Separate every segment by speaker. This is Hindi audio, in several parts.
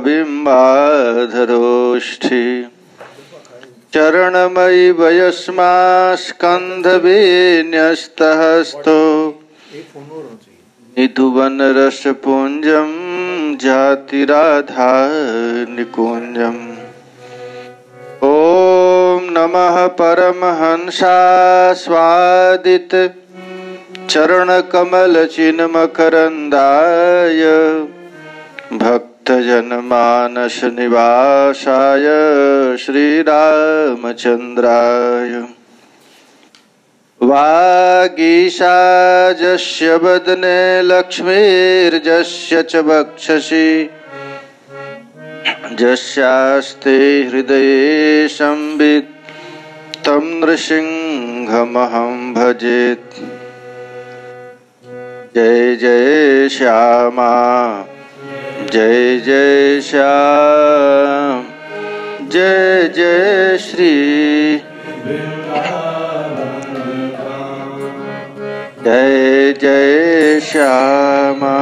Speaker 1: बिम्बाधरोष्ठि चरणमयि वयस्मास्कन्धवेन्यस्तहस्तो निधुवनरसपुञ्जं जातिराधा निकुञ्जम्। ॐ नमः परमहंसास्वादित चरणकमलचिन्मकरन्दाय भक्तजनमानस निवासाय श्रीरामचन्द्राय। वागीशाजस्य वदने लक्ष्मीर्जस्य च वक्षसि यस्यास्ते हृदये संवित् तं नृसिंहमहं भजेत्। जय जय श्यामा जय जय श्याम जय जय श्री जय जय श्यामा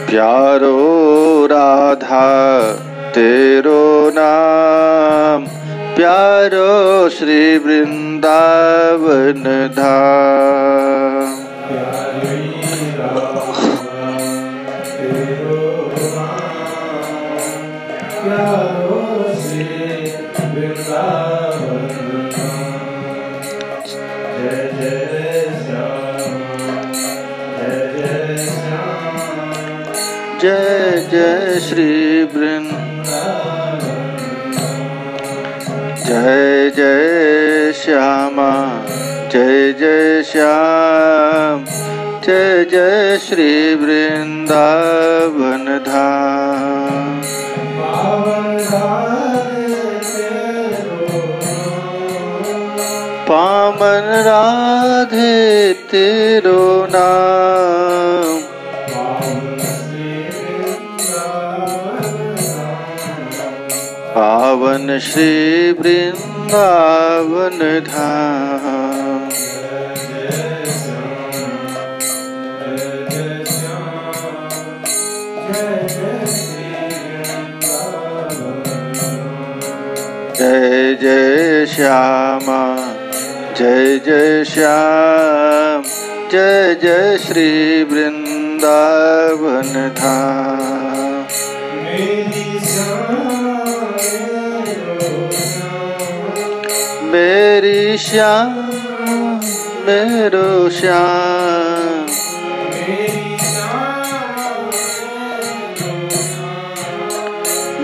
Speaker 1: प्यारो राधा तेरो नाम प्यारो श्री वृंदावन धाम। जय जय श्री वृंदावन जय जय श्यामा जय जय श्याम जय जय श्री वृंदावन धाम। पावन राधे तेरो नाम पावन श्री वृंदावन धाम। जय जय श्यामा जय जय श्याम जय जय श्री वृंदावन धाम। मेरी श्याम मेरो श्याम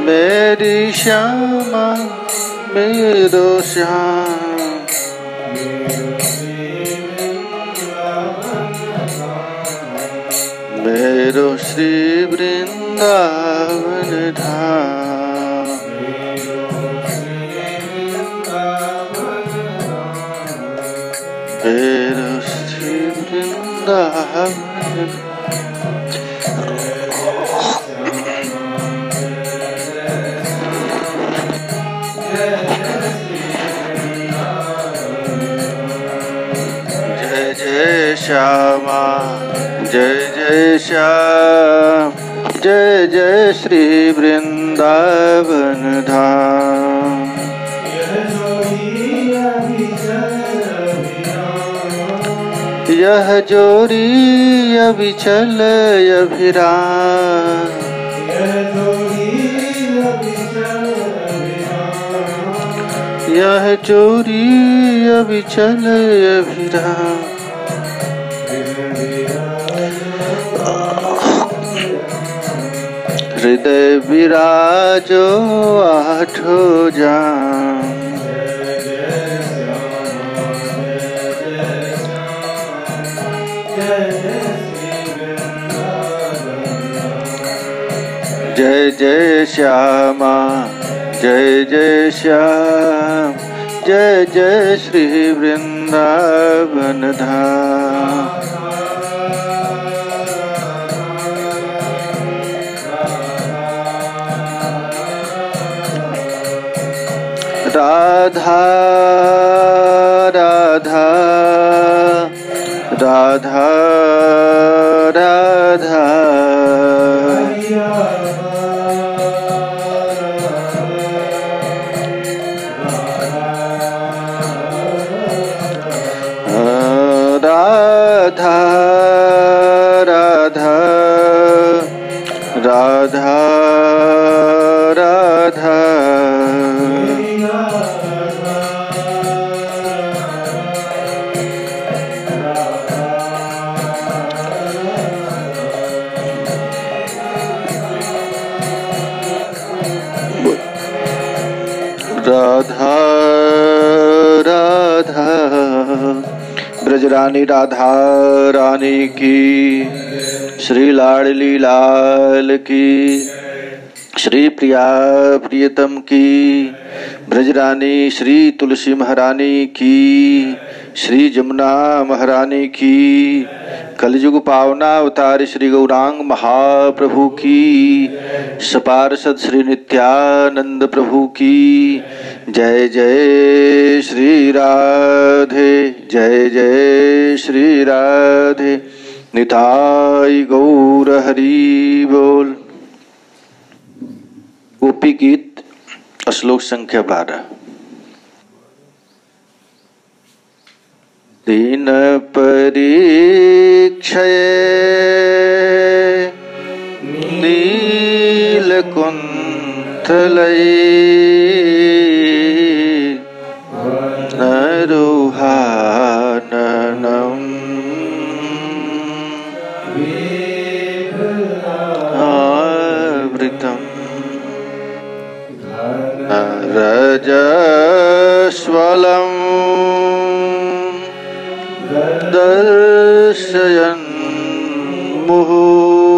Speaker 1: मेरी श्यामा मेरो श्याम। मेरो श्री वृंदावन धाम। मेरो श्री वृंदावन जय जय श्यामा जय जय श्याम जय जय श्री वृंदावन धाम। यह जोरी अविचल अभिराम यह जोरी अविचल अभिराम। हृदय विराजो आठो जाम जय जय श्यामा जय जय श्याम जय जय श्री वृंदावन धाम। राधा राधा राधा राधा राधा राधा राधा राधा राधा राधा ब्रजरानी राधा रानी की, श्री लाडली लाल की, श्री प्रिया प्रियतम की, ब्रजरानी श्री तुलसी महारानी की, श्री जमुना महारानी की, कलयुग पावना अवतार श्री गौरांग महाप्रभु की, सपार्षद श्री नित्यानंद प्रभु की। जय जय श्री राधे, जय जय श्री राधे, निताई गौर हरि बोल। गोपी गीत श्लोक संख्या 12। दीन परीक्षय नीलकुंतलै नरुहाननम् आवृतम् रजस्वलम् दर्शयन् मुहुर्मनसि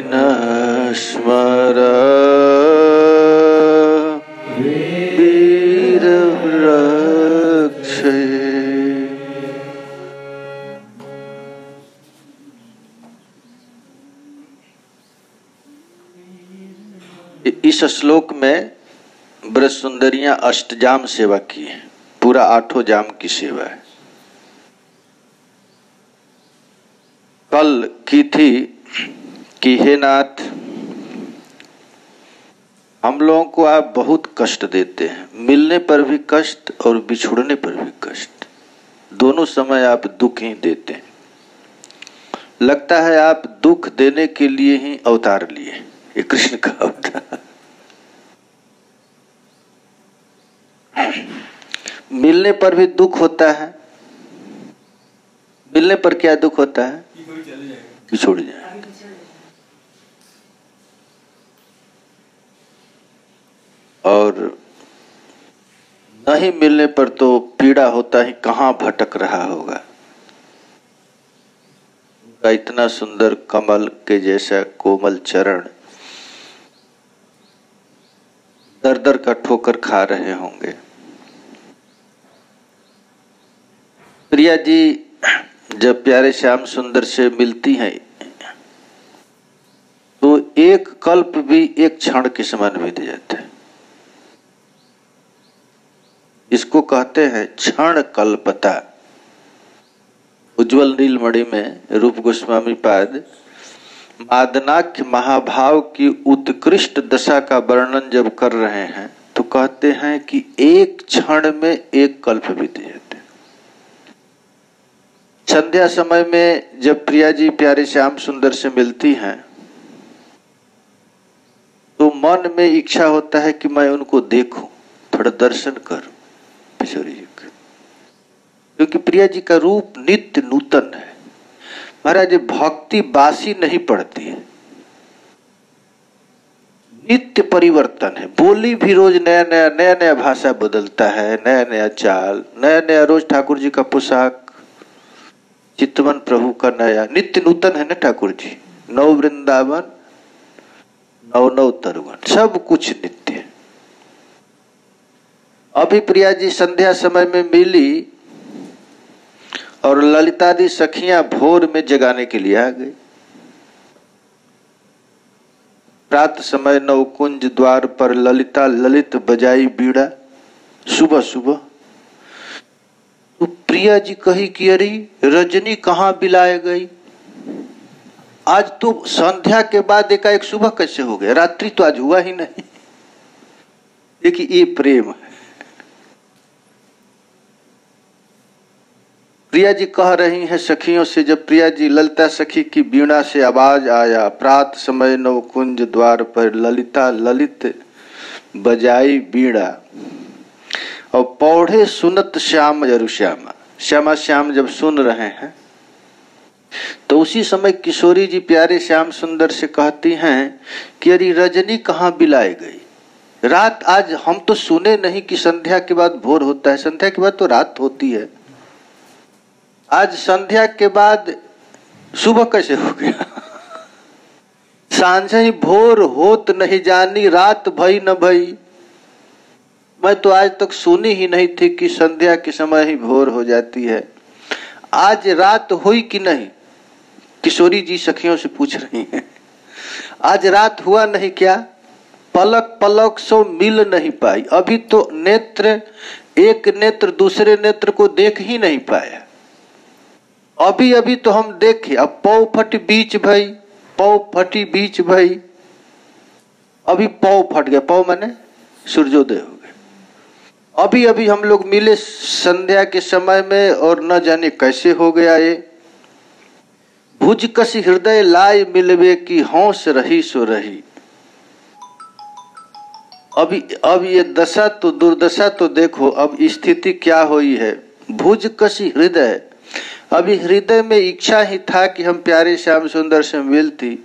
Speaker 1: न स्मर वीरवृक्षे। इस श्लोक में ब्रज सुंदरियां अष्टजाम सेवा की है, पूरा 8 जाम की सेवा है। कल की थी कि हे नाथ, हम लोगों को आप बहुत कष्ट देते हैं, मिलने पर भी कष्ट और बिछुड़ने पर भी कष्ट, दोनों समय आप दुख ही देते हैं। लगता है आप दुख देने के लिए ही अवतार लिए, ये कृष्ण का अवतार। मिलने पर भी दुख होता है, मिलने पर क्या दुख होता है? बिछुड़ जाएंगे। और नहीं मिलने पर तो पीड़ा होता ही, कहां भटक रहा होगा। उनका इतना सुंदर कमल के जैसा कोमल चरण दर दर का ठोकर खा रहे होंगे। प्रिया जी जब प्यारे श्याम सुंदर से मिलती हैं तो एक कल्प भी एक क्षण के समान बीत जाता है। इसको कहते हैं क्षण कल्पता। उज्ज्वल नीलमणि में रूप गोस्वामी पाद मादनाख्य महाभाव की उत्कृष्ट दशा का वर्णन जब कर रहे हैं तो कहते हैं कि एक क्षण में एक कल्प बीत जाते हैं। संध्या समय में जब प्रिया जी प्यारे श्याम सुंदर से मिलती हैं तो मन में इच्छा होता है कि मैं उनको देखूं, थोड़ा दर्शन करूं किशोरी जी का, क्योंकि प्रिया जी का रूप नित्य नूतन है। महाराज भक्ति बासी नहीं पड़ती है, नित्य परिवर्तन है। बोली भी रोज नया नया भाषा बदलता है, नया नया चाल, नया नया रोज ठाकुर जी का पोशाक, चितवन प्रभु का नया, नित्य नूतन है ना ठाकुर जी। नव वृंदावन नव तरुवन, सब कुछ नित्य है। अभी प्रिया जी संध्या समय में मिली और ललितादि सखियां भोर में जगाने के लिए आ गई। प्रात समय नवकुंज द्वार पर ललिता ललित बजाई बीड़ा, सुबह सुबह। तो प्रिया जी कही कि अरे रजनी कहाँ बिलाए गई, आज तो संध्या के बाद एकाएक सुबह कैसे हो गया, रात्रि तो आज हुआ ही नहीं। देखिए ये प्रेम है। प्रिया जी कह रही हैं सखियों से, जब प्रिया जी ललिता सखी की वीणा से आवाज आया, प्रात समय नव कुंज द्वार पर ललिता ललित बजाई वीणा, और पौढ़े सुनत श्याम जरु श्यामा, श्यामा श्याम जब सुन रहे हैं तो उसी समय किशोरी जी प्यारे श्याम सुंदर से कहती हैं कि अरे रजनी कहाँ बिलाई गई, रात आज हम तो सुने नहीं कि संध्या के बाद भोर होता है, संध्या के बाद तो रात होती है, आज संध्या के बाद सुबह कैसे हो गया। सांझ ही भोर होत नहीं जानी, रात भई न भई, मैं तो आज तक सुनी ही नहीं थी कि संध्या के समय ही भोर हो जाती है, आज रात हुई कि नहीं। किशोरी जी सखियों से पूछ रही हैं, आज रात हुआ नहीं क्या, पलक पलक सो मिल नहीं पाई, अभी तो नेत्र एक नेत्र दूसरे नेत्र को देख ही नहीं पाया, अभी अभी तो हम देखे, अब पौ फट बीच भई, पौ फटी बीच भई, अभी पौ फट गया, पौ माने सूर्योदय हो गए, अभी अभी हम लोग मिले संध्या के समय में और न जाने कैसे हो गया ये। भुज कस हृदय लाय मिलवे की हौस रही सो रही, अब ये दशा तो दुर्दशा तो देखो, अब स्थिति क्या हुई है। भुज कसी हृदय, अभी हृदय में इच्छा ही था कि हम प्यारे श्याम सुंदर से मिलती,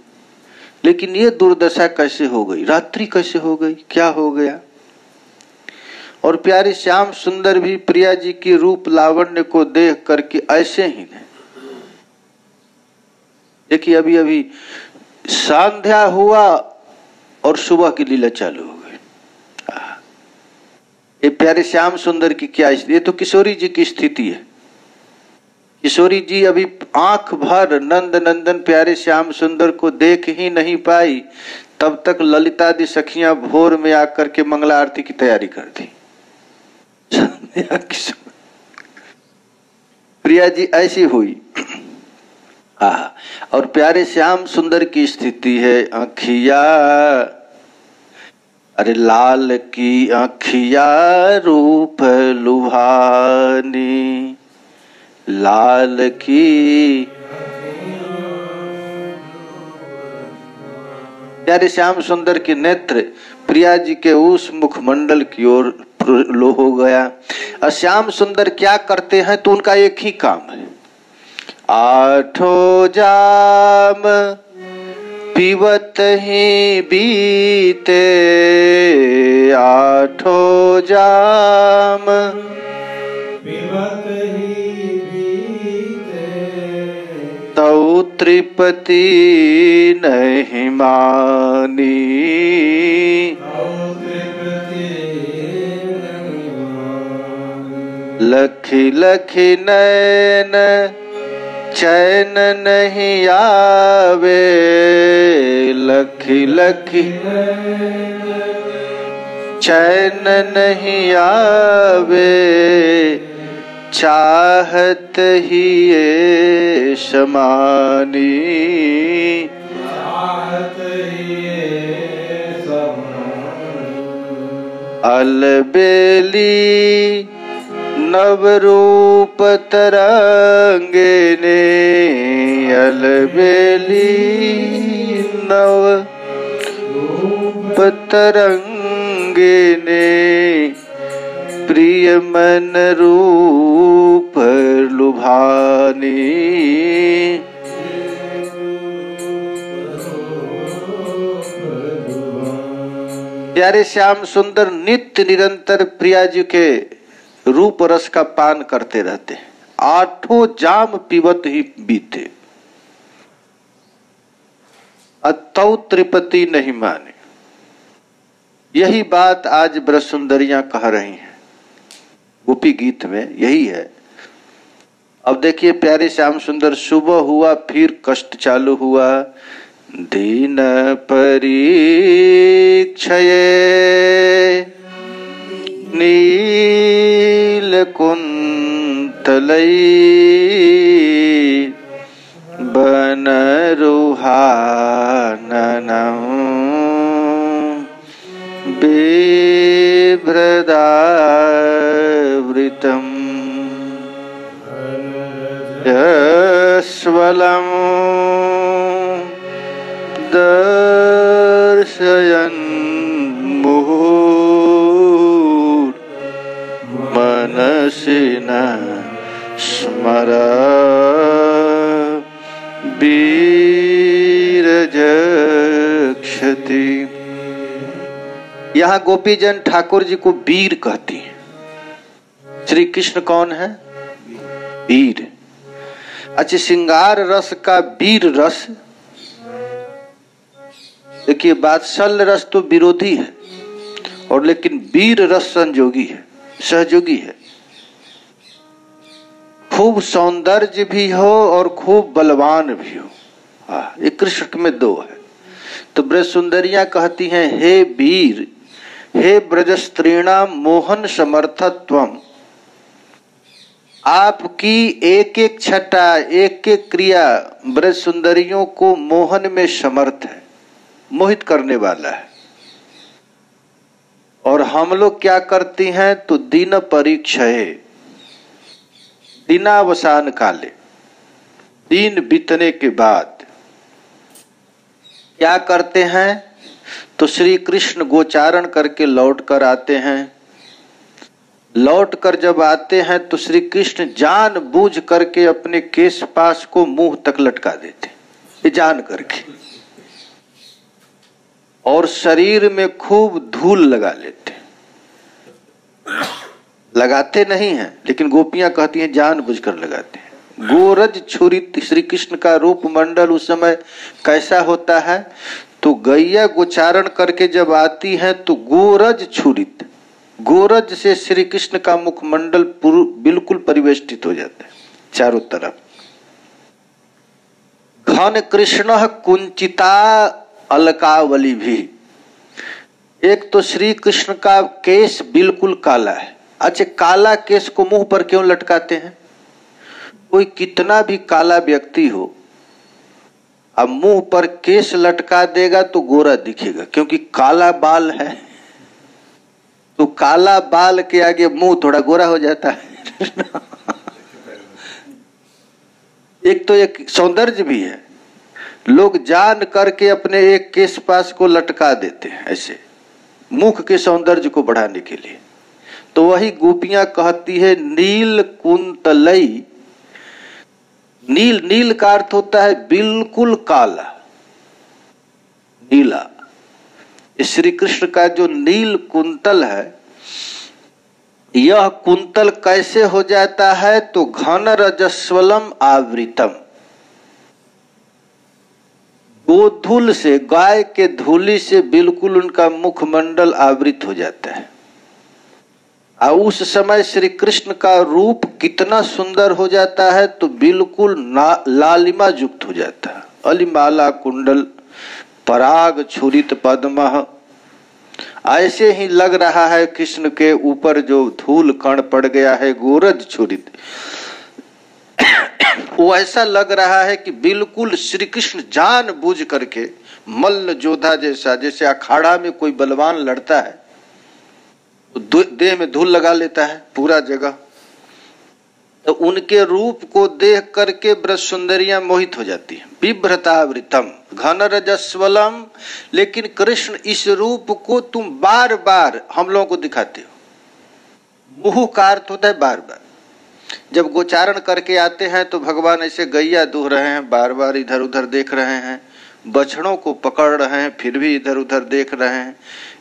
Speaker 1: लेकिन ये दुर्दशा कैसे हो गई, रात्रि कैसे हो गई, क्या हो गया। और प्यारे श्याम सुंदर भी प्रिया जी की रूप लावण्य को देख करके ऐसे ही नहीं। देखिए अभी अभी संध्या हुआ और सुबह की लीला चालू हो गई। ये प्यारे श्याम सुंदर की क्या स्थिति, ये तो किशोरी जी की स्थिति है। किशोरी जी अभी आंख भर नंद नंदन प्यारे श्याम सुंदर को देख ही नहीं पाई, तब तक ललितादि सखियां भोर में आकर के मंगला आरती की तैयारी कर दी। प्रिया जी ऐसी हुई। और प्यारे श्याम सुंदर की स्थिति है, आँखिया अरे लाल की आँखिया रूप लुभानी, लाल की। प्यारे श्याम सुंदर के नेत्र प्रिया जी के उस मुखमंडल की ओर लो हो गया। और श्याम सुंदर क्या करते हैं तो उनका एक ही काम है, आठों जाम पीवत ही बीते, आठों जाम पीवत ही बीते, तौ त्रिपति नहीं मानी, लखी लखी नैन चैन नहीं आवे, लखी लखी चैन नहीं आवे, चाहत ही ये समानी, अलबेली नवरूप तरंगे ने, अलबेली नवरूप तरंगे ने, प्रिय मन रूप लुभानी। प्यारे श्याम सुंदर नित्य निरंतर प्रिया जी के रूप रस का पान करते रहते हैं, आठों जाम पीवत ही बीते, अतौ त्रिपति नहीं माने। यही बात आज ब्रज सुंदरियां कह रही हैं, गोपी गीत में यही है। अब देखिए प्यारे श्याम सुंदर, सुबह हुआ फिर कष्ट चालू हुआ, दीन परीक्षये नील कुंतलई बन रुहाननम बिभ्रदावृतम् यस्वलं दर्शयन् मुहुर् मनसि न स्मरा वीरजक्षति। यहाँ गोपीजन ठाकुर जी को वीर कहती है। श्री कृष्ण कौन है? वीर। अच्छा, श्रृंगार रस का वीर रस, देखिए वात्सल्य रस तो विरोधी है और लेकिन वीर रस संयोगी है, सहयोगी है। खूब सौंदर्य भी हो और खूब बलवान भी हो। हाँ, ये कृष्ण में दो है। तो ब्रज सुंदरियां कहती हैं, हे वीर, हे ब्रजस्त्रीणाम मोहन समर्थत्वम, आपकी एक एक छटा, एक एक क्रिया ब्रज सुंदरियों को मोहन में समर्थ है, मोहित करने वाला है। और हम लोग क्या करती हैं? तो दिन परीक्षये, दिनावसान काले, दिन बीतने के बाद क्या करते हैं? तो श्री कृष्ण गोचारण करके लौट कर आते हैं। लौट कर जब आते हैं तो श्री कृष्ण जान बूझ करके अपने केश पास को मुंह तक लटका देते, ये जान करके, और शरीर में खूब धूल लगा लेते। लगाते नहीं हैं, लेकिन गोपियां कहती हैं जान बूझकर लगाते हैं। गोरज छुरित, श्री कृष्ण का रूप मंडल उस समय कैसा होता है? तो गैया गोचारण करके जब आती है तो गोरज छुरित, गोरज से श्री कृष्ण का मुखमंडल बिल्कुल परिवेष्टित हो जाता है चारों तरफ। घन कृष्ण कुंचिता अलकावली भी, एक तो श्री कृष्ण का केश बिल्कुल काला है। अच्छा, काला केश को मुंह पर क्यों लटकाते हैं? कोई कितना भी काला व्यक्ति हो, अब मुंह पर केश लटका देगा तो गोरा दिखेगा, क्योंकि काला बाल है। तो काला बाल के आगे मुंह थोड़ा गोरा हो जाता है। एक तो एक सौंदर्य भी है, लोग जान करके अपने एक केश पास को लटका देते हैं ऐसे, मुख के सौंदर्य को बढ़ाने के लिए। तो वही गोपियां कहती है नील कुंतलई, नील, नील का अर्थ होता है बिल्कुल काला, नीला। श्री कृष्ण का जो नील कुंतल है, यह कुंतल कैसे हो जाता है? तो घन रजस्वलम आवृतम, गोधूल से, गाय के धूली से बिल्कुल उनका मुखमंडल आवृत हो जाता है। और उस समय श्री कृष्ण का रूप कितना सुंदर हो जाता है? तो बिल्कुल लालिमा युक्त हो जाता है। अलिमाला कुंडल पराग छुरित पद्म, ऐसे ही लग रहा है कृष्ण के ऊपर जो धूल कण पड़ गया है गोरज छुरित, वो ऐसा लग रहा है कि बिल्कुल श्री कृष्ण जान बूझ करके मल्ल जोधा जैसा, जैसे अखाड़ा में कोई बलवान लड़ता है तो देह में धूल लगा लेता है पूरा जगह। तो उनके रूप को देख करके ब्रज सुंदरियां मोहित हो जाती हैं। बिभ्रतावृतम घन रजस्वलम, लेकिन कृष्ण इस रूप को तुम बार बार हम लोगों को दिखाते हो। मुह का अर्थ होता है बार बार। जब गोचारण करके आते हैं तो भगवान ऐसे गैया दूह रहे हैं, बार बार इधर उधर देख रहे हैं, बछड़ों को पकड़ रहे हैं, फिर भी इधर उधर देख रहे हैं।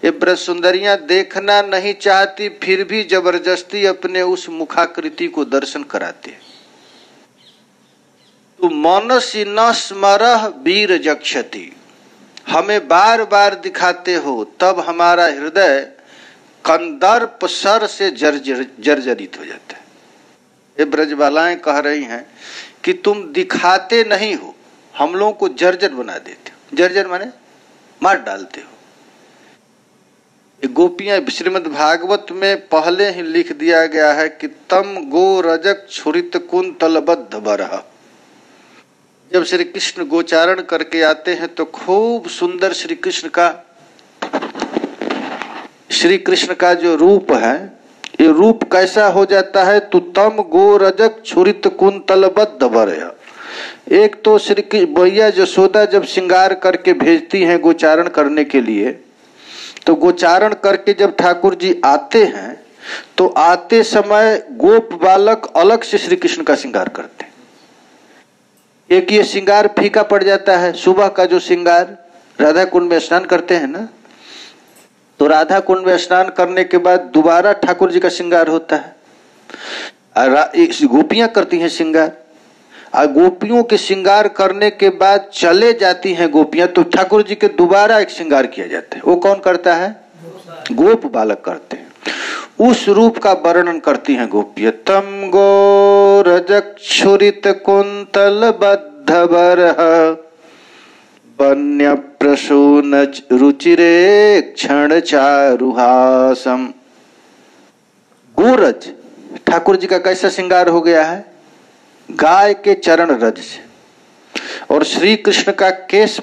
Speaker 1: ये ब्रज सुंदरियां देखना नहीं चाहती, फिर भी जबरदस्ती अपने उस मुखाकृति को दर्शन कराते हैं। तो मनसि न स्मरः वीर जक्षति, हमें बार बार दिखाते हो, तब हमारा हृदय कंदर्प सर से जर्जरित हो जाता है। ये ब्रजबालाएं कह रही हैं कि तुम दिखाते नहीं हो, हम लोगों को जर्जर बना देते हो। जर्जर माने मार डालते हो। गोपियां श्रीमद् भागवत में पहले ही लिख दिया गया है कि तम गो रजक छुरित कुंतलबद्ध बरह। जब श्री कृष्ण गोचारण करके आते हैं तो खूब सुंदर श्री कृष्ण का जो रूप है, ये रूप कैसा हो जाता है, तो तम गो रजक छुरित कुंतलबद्ध बरह। एक तो श्री मैया यशोदा जब श्रृंगार करके भेजती हैं गोचारण करने के लिए, तो गोचारण करके जब ठाकुर जी आते हैं तो आते समय गोप बालक अलग से श्री कृष्ण का श्रृंगार करते हैं। एक ये श्रृंगार फीका पड़ जाता है। सुबह का जो श्रृंगार राधा कुंड में स्नान करते हैं ना, तो राधा कुंड में स्नान करने के बाद दोबारा ठाकुर जी का श्रृंगार होता है। गोपियां करती हैं श्रृंगार, और गोपियों के श्रृंगार करने के बाद चले जाती हैं गोपियां, तो ठाकुर जी के दोबारा एक श्रृंगार किया जाता है। वो कौन करता है? गोप बालक करते हैं। उस रूप का वर्णन करती हैं गोपियां। तम गो रजक छुरित कुंतल बद्ध बरह वन्य प्रसून रुचिरे क्षण चारुहासम। गोरज ठाकुर जी का कैसा श्रृंगार हो गया है? गाय के चरण रज से। और श्री कृष्ण का केश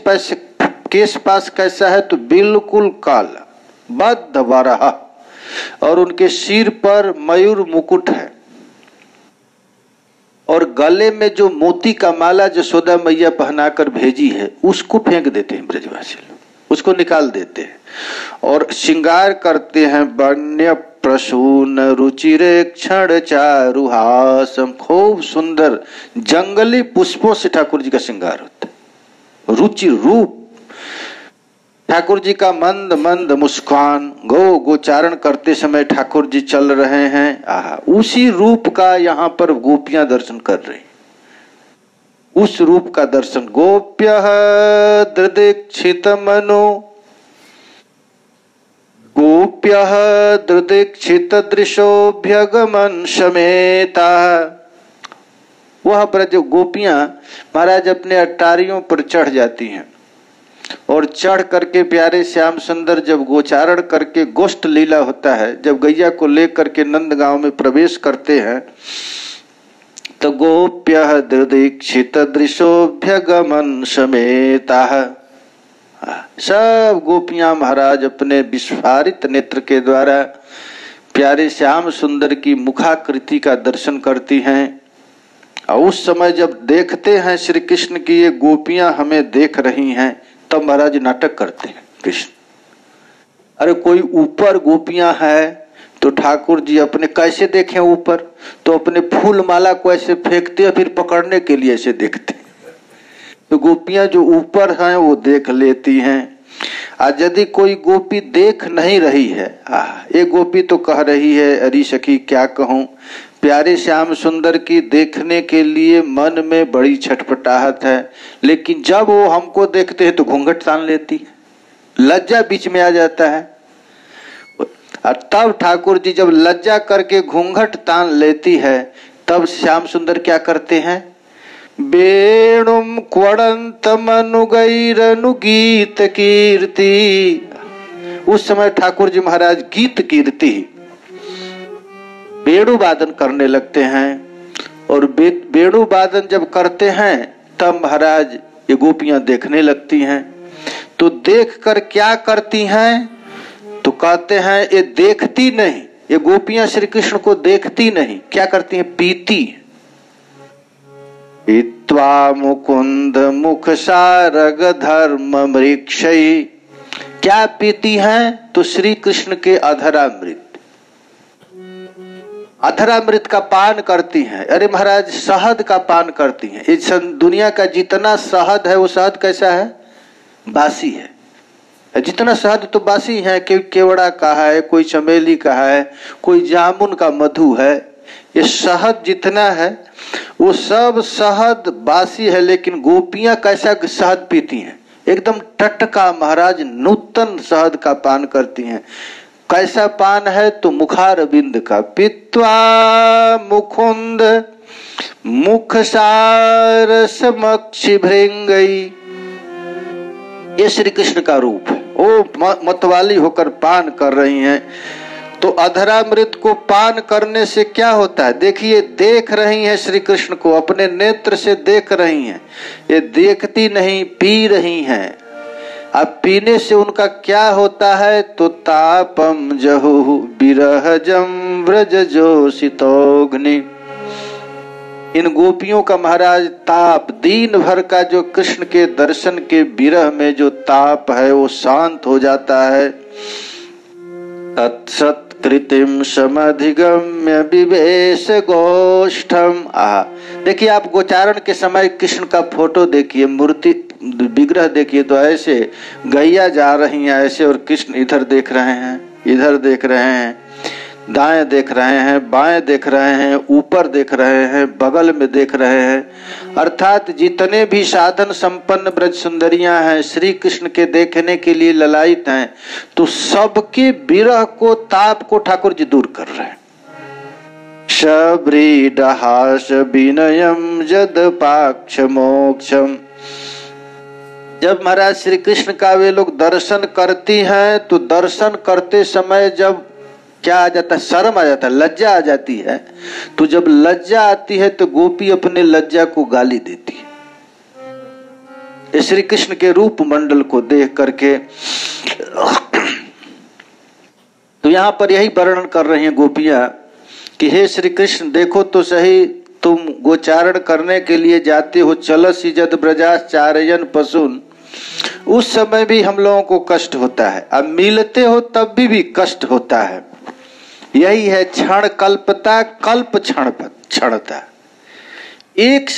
Speaker 1: पास कैसा है? तो बिल्कुल काला बद्ध बरह, और उनके सिर पर मयूर मुकुट है, और गले में जो मोती का माला यशोदा मैया पहनाकर भेजी है उसको फेंक देते हैं ब्रजवासी लोग, उसको निकाल देते हैं और श्रृंगार करते हैं। वन्य प्रसून रुचिरे क्षण चारुहासम। खूब सुंदर जंगली पुष्पों से ठाकुर जी का श्रृंगार होता है। रुचि रूप ठाकुर जी का मंद मंद मुस्कान। गोचारण करते समय ठाकुर जी चल रहे हैं, आहा, उसी रूप का यहाँ पर गोपियां दर्शन कर रही, उस रूप का दर्शन। गोप्यः दृदीक्षित मनो गोप्यः दृदीक्षित दृशोभ्यगमन समेता। वह ब्रज गोपियां महाराज अपने अटारियों पर चढ़ जाती हैं, और चढ़ करके प्यारे श्याम सुंदर जब गोचारण करके गोष्ठ लीला होता है, जब गैया को लेकर के नंद गांव में प्रवेश करते हैं, तो गोप्यः दृदीक्षित दृशोभ्यगमन समेता। सब गोपियां महाराज अपने विस्फारित नेत्र के द्वारा प्यारे श्याम सुंदर की मुखाकृति का दर्शन करती हैं। और उस समय जब देखते हैं श्री कृष्ण की ये गोपियां हमें देख रही हैं, तब महाराज नाटक करते हैं कृष्ण। अरे कोई ऊपर गोपियां है तो ठाकुर जी अपने कैसे देखें ऊपर, तो अपने फूल माला को ऐसे फेंकते हैं, फिर पकड़ने के लिए ऐसे देखते हैं। तो गोपियां जो ऊपर हैं वो देख लेती हैं। आज यदि कोई गोपी देख नहीं रही है, एक गोपी तो कह रही है, अरे सखी क्या कहूं, प्यारे श्याम सुंदर की देखने के लिए मन में बड़ी छटपटाहट है, लेकिन जब वो हमको देखते हैं तो घूंघट तान लेती है, लज्जा बीच में आ जाता है। और तब ठाकुर जी जब लज्जा करके घूंघट तान लेती है, तब श्याम सुंदर क्या करते हैं? वेणुम क्वड़ंत मनुगैरनु गीत कीर्ति। उस समय ठाकुर जी महाराज गीत कीर्ति वेणु वादन करने लगते हैं, और वेणु वादन जब करते हैं तब महाराज ये गोपियां देखने लगती हैं। तो देखकर क्या करती हैं? तो कहते हैं ये देखती नहीं, ये गोपियां श्री कृष्ण को देखती नहीं, क्या करती हैं? पीती। पीत्वा मुकुंद मुख सारग धर्म मृक्षई। क्या पीती हैं? तो श्री कृष्ण के अधरामृत, अधरामृत का पान करती हैं। अरे महाराज शहद का पान करती हैं। इस दुनिया का जितना शहद है वो शहद कैसा है? बासी है। जितना शहद तो बासी है, कोई केवड़ा का है, कोई चमेली का है, कोई जामुन का मधु है। ये शहद जितना है वो सब शहद बासी है, लेकिन गोपियां कैसा शहद पीती हैं? एकदम टटका महाराज नूतन शहद का पान करती हैं। कैसा पान है? तो मुखारविंद का। पित्वा मुकुंद मुख सार समक्षि भृंगई। ये श्री कृष्ण का रूप है। वो मतवाली होकर पान कर रही हैं। तो अधरामृत को पान करने से क्या होता है? देखिए, देख रही हैं श्री कृष्ण को, अपने नेत्र से देख रही हैं। ये देखती नहीं, पी रही हैं। अब पीने से उनका क्या होता है? तो तापम जहु विरहजम व्रजजोषितोग्नि। इन गोपियों का महाराज ताप, दिन भर का जो कृष्ण के दर्शन के विरह में जो ताप है वो शांत हो जाता है। तत्सत कृतिम समधिगम्य विवेश गोष्ठम। देखिए, आप गोचारण के समय कृष्ण का फोटो देखिए, मूर्ति विग्रह देखिए, तो ऐसे गैया जा रही हैं ऐसे, और कृष्ण इधर देख रहे हैं, इधर देख रहे हैं, दाएं देख रहे हैं, बाएं देख रहे हैं, ऊपर देख रहे हैं, बगल में देख रहे हैं। अर्थात जितने भी साधन संपन्न ब्रज सुंदरियां हैं श्री कृष्ण के देखने के लिए ललायित हैं, तो सबके विरह को, ताप को ठाकुर जी दूर कर रहे हैं। शबरीडहास विनयम जदपाक्ष मोक्षम। जब महाराज श्री कृष्ण का वे लोग दर्शन करती हैं, तो दर्शन करते समय जब क्या आ जाता है? शर्म आ जाता है, लज्जा आ जाती है। तो जब लज्जा आती है तो गोपी अपने लज्जा को गाली देती है श्री कृष्ण के रूप मंडल को देख करके। तो यहाँ पर यही वर्णन कर रही हैं गोपियां कि हे श्री कृष्ण, देखो तो सही, तुम गोचारण करने के लिए जाते हो, चलसी जद ब्रजाचार्यन पशुन। उस समय भी हम लोगों को कष्ट होता है, अब मिलते हो तब भी कष्ट होता है। यही है क्षण कल्पता, कल्प क्षणता। एक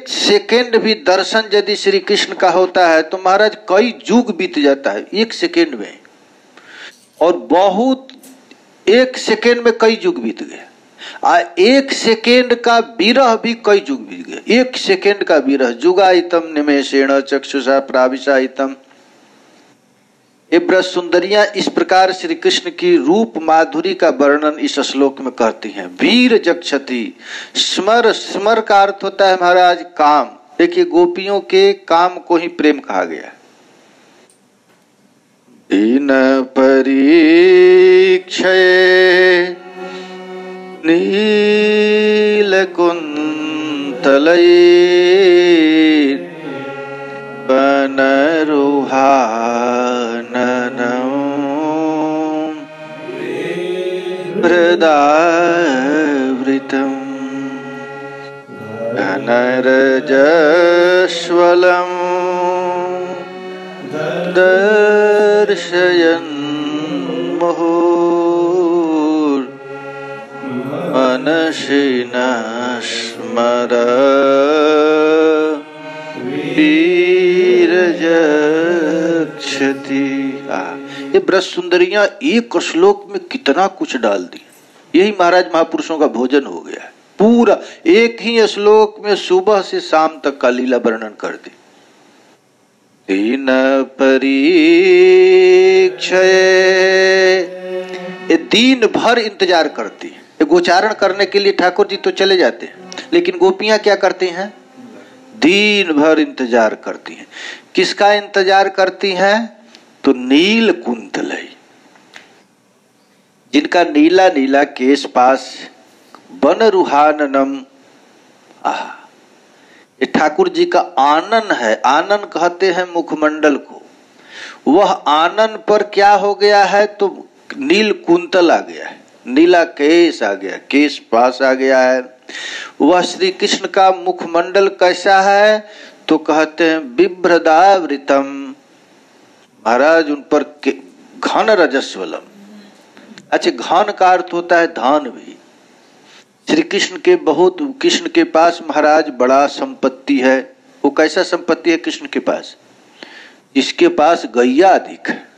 Speaker 1: सेकेंड भी दर्शन यदि श्री कृष्ण का होता है तो महाराज कई युग बीत जाता है एक सेकेंड में, और बहुत एक सेकेंड में कई युग बीत गए। एक सेकेंड का विरह भी कई युग बीत गए। एक सेकेंड का विरह, जुगाइतम निमेषेण चक्षुषा प्राविशाइतम। ये ब्रज सुंदरियां इस प्रकार श्री कृष्ण की रूप माधुरी का वर्णन इस श्लोक में करती हैं। वीर जक्षति, स्मर, स्मर का अर्थ होता है महाराज काम। देखिए, गोपियों के काम को ही प्रेम कहा गया। दीन परीक्षये नील कुंतलये वनरुहाननं हृदावृतं घनरजस्वलं दर्शयन् मुहुर्मनसि न स्मर ये ब्रज सुंदरियां एक श्लोक में कितना कुछ डाल दी। यही महाराज महापुरुषों का भोजन हो गया है। पूरा एक ही श्लोक में सुबह से शाम तक का लीला वर्णन कर दी। दीन परीक्षये, दिन भर इंतजार करती है। गोचारण करने के लिए ठाकुर जी तो चले जाते हैं, लेकिन गोपियां क्या करती हैं? दिन भर इंतजार करती हैं। किसका इंतजार करती हैं? तो नील कुंतलई, जिनका नीला नीला केश पास, वन रुहाननम। ये ठाकुर जी का आनन है। आनन कहते हैं मुखमंडल को। वह आनन पर क्या हो गया है? तो नील कुंतल आ गया है, नीला केश आ गया, केश पास आ गया है। वह श्री कृष्ण का मुखमंडल कैसा है? तो कहते हैं बिभ्रदावृतम। महाराज उन पर घन रजस्वलम। अच्छा, घन का अर्थ होता है धान भी। श्री कृष्ण के पास महाराज बड़ा संपत्ति है। वो कैसा संपत्ति है कृष्ण के पास? जिसके पास गैया अधिक है।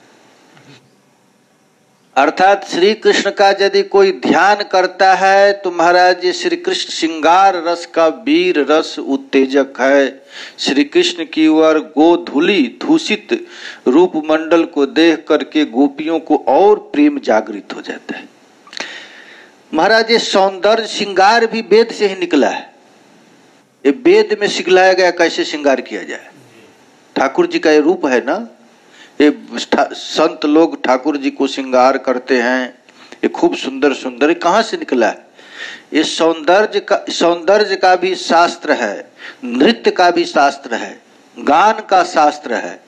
Speaker 1: अर्थात श्री कृष्ण का यदि कोई ध्यान करता है तो महाराज ये श्री कृष्ण श्रृंगार रस का वीर रस उत्तेजक है। श्री कृष्ण की ओर गोधूली दूषित रूप मंडल को देख करके गोपियों को और प्रेम जागृत हो जाता है। महाराज ये सौंदर्य श्रृंगार भी वेद से ही निकला है। ये वेद में सिखलाया गया कैसे श्रृंगार किया जाए। ठाकुर जी का ये रूप है ना, ये संत लोग ठाकुर जी को श्रृंगार करते हैं, ये खूब सुंदर सुंदर, ये कहाँ से निकला है? ये सौंदर्य का भी शास्त्र है, नृत्य का भी शास्त्र है, गान का शास्त्र है।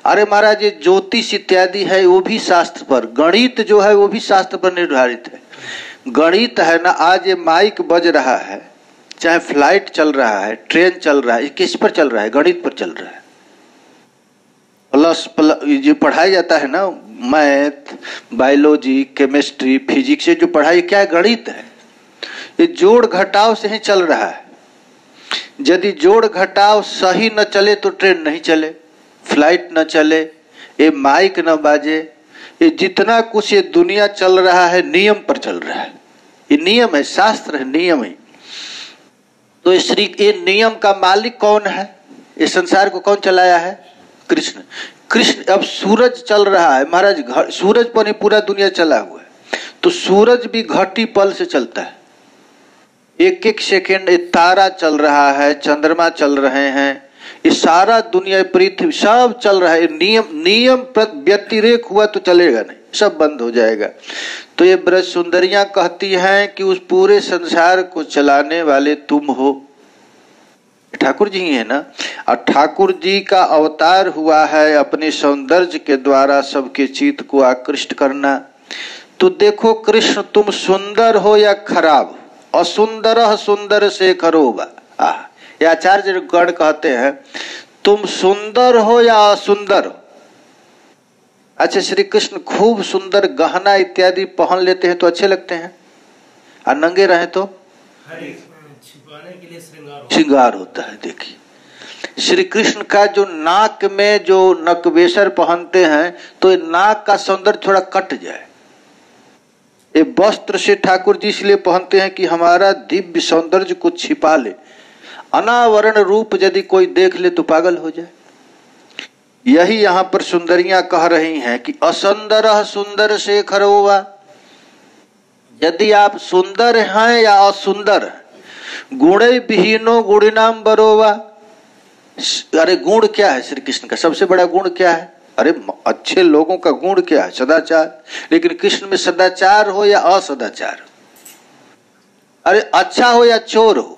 Speaker 1: अरे महाराज ये ज्योतिष इत्यादि है वो भी शास्त्र पर, गणित जो है वो भी शास्त्र पर निर्धारित है। गणित है ना, आज ये माइक बज रहा है, चाहे फ्लाइट चल रहा है, ट्रेन चल रहा है, ये किस पर चल रहा है? गणित पर चल रहा है। प्लस जो पढ़ाया जाता है ना, मैथ, बायोलॉजी, केमिस्ट्री, फिजिक्स से जो पढ़ाई क्या है? गणित है। ये जोड़ घटाव से ही चल रहा है। यदि जोड़ घटाव सही न चले तो ट्रेन नहीं चले, फ्लाइट न चले, ये माइक न बाजे, ये जितना कुछ ये दुनिया चल रहा है नियम पर चल रहा है। ये नियम है, शास्त्र है, नियम है। तो ये नियम का मालिक कौन है? इस संसार को कौन चलाया है? कृष्ण। कृष्ण। अब सूरज चल रहा है महाराज, सूरज पर ही पूरा दुनिया चला हुआ है। तो सूरज भी घटी पल से चलता है, एक एक सेकेंड। तारा चल रहा है, चंद्रमा चल रहे हैं, ये सारा दुनिया, पृथ्वी सब चल रहा है। नियम व्यतिरेक हुआ तो चलेगा नहीं, सब बंद हो जाएगा। तो ये ब्रज सुंदरियां कहती हैं कि उस पूरे संसार को चलाने वाले तुम हो, ठाकुर जी है ना। और ठाकुर जी का अवतार हुआ है अपने सौंदर्य के द्वारा सबके चित्त को आकृष्ट करना। तो देखो कृष्ण, तुम सुंदर हो या खराब, असुंदर सुंदर से खरोबा। ये आचार्य गण कहते हैं तुम सुंदर हो या असुंदर हो। अच्छा, श्री कृष्ण खूब सुंदर गहना इत्यादि पहन लेते हैं तो अच्छे लगते हैं, और नंगे रहे तो
Speaker 2: छिपाने के लिए
Speaker 1: श्रृंगार होता है। देखिए श्री कृष्ण का जो नाक में जो नकबेसर पहनते हैं तो ये नाक का सौंदर्य थोड़ा कट जाए। ये वस्त्र से ठाकुर जी इसलिए पहनते हैं कि हमारा दिव्य सौंदर्य को छिपा ले। अनावरण रूप यदि कोई देख ले तो पागल हो जाए। यही यहाँ पर सुंदरियां कह रही हैं कि असुंदर सुंदर से खरोवा। यदि आप सुंदर हैं या असुंदर हैं, गुणे विहीनो गुणिनाम बरोवा। अरे गुण क्या है श्री कृष्ण का? सबसे बड़ा गुण क्या है? अरे अच्छे लोगों का गुण क्या है? सदाचार। लेकिन कृष्ण में सदाचार हो या असदाचार, अरे अच्छा हो या चोर हो,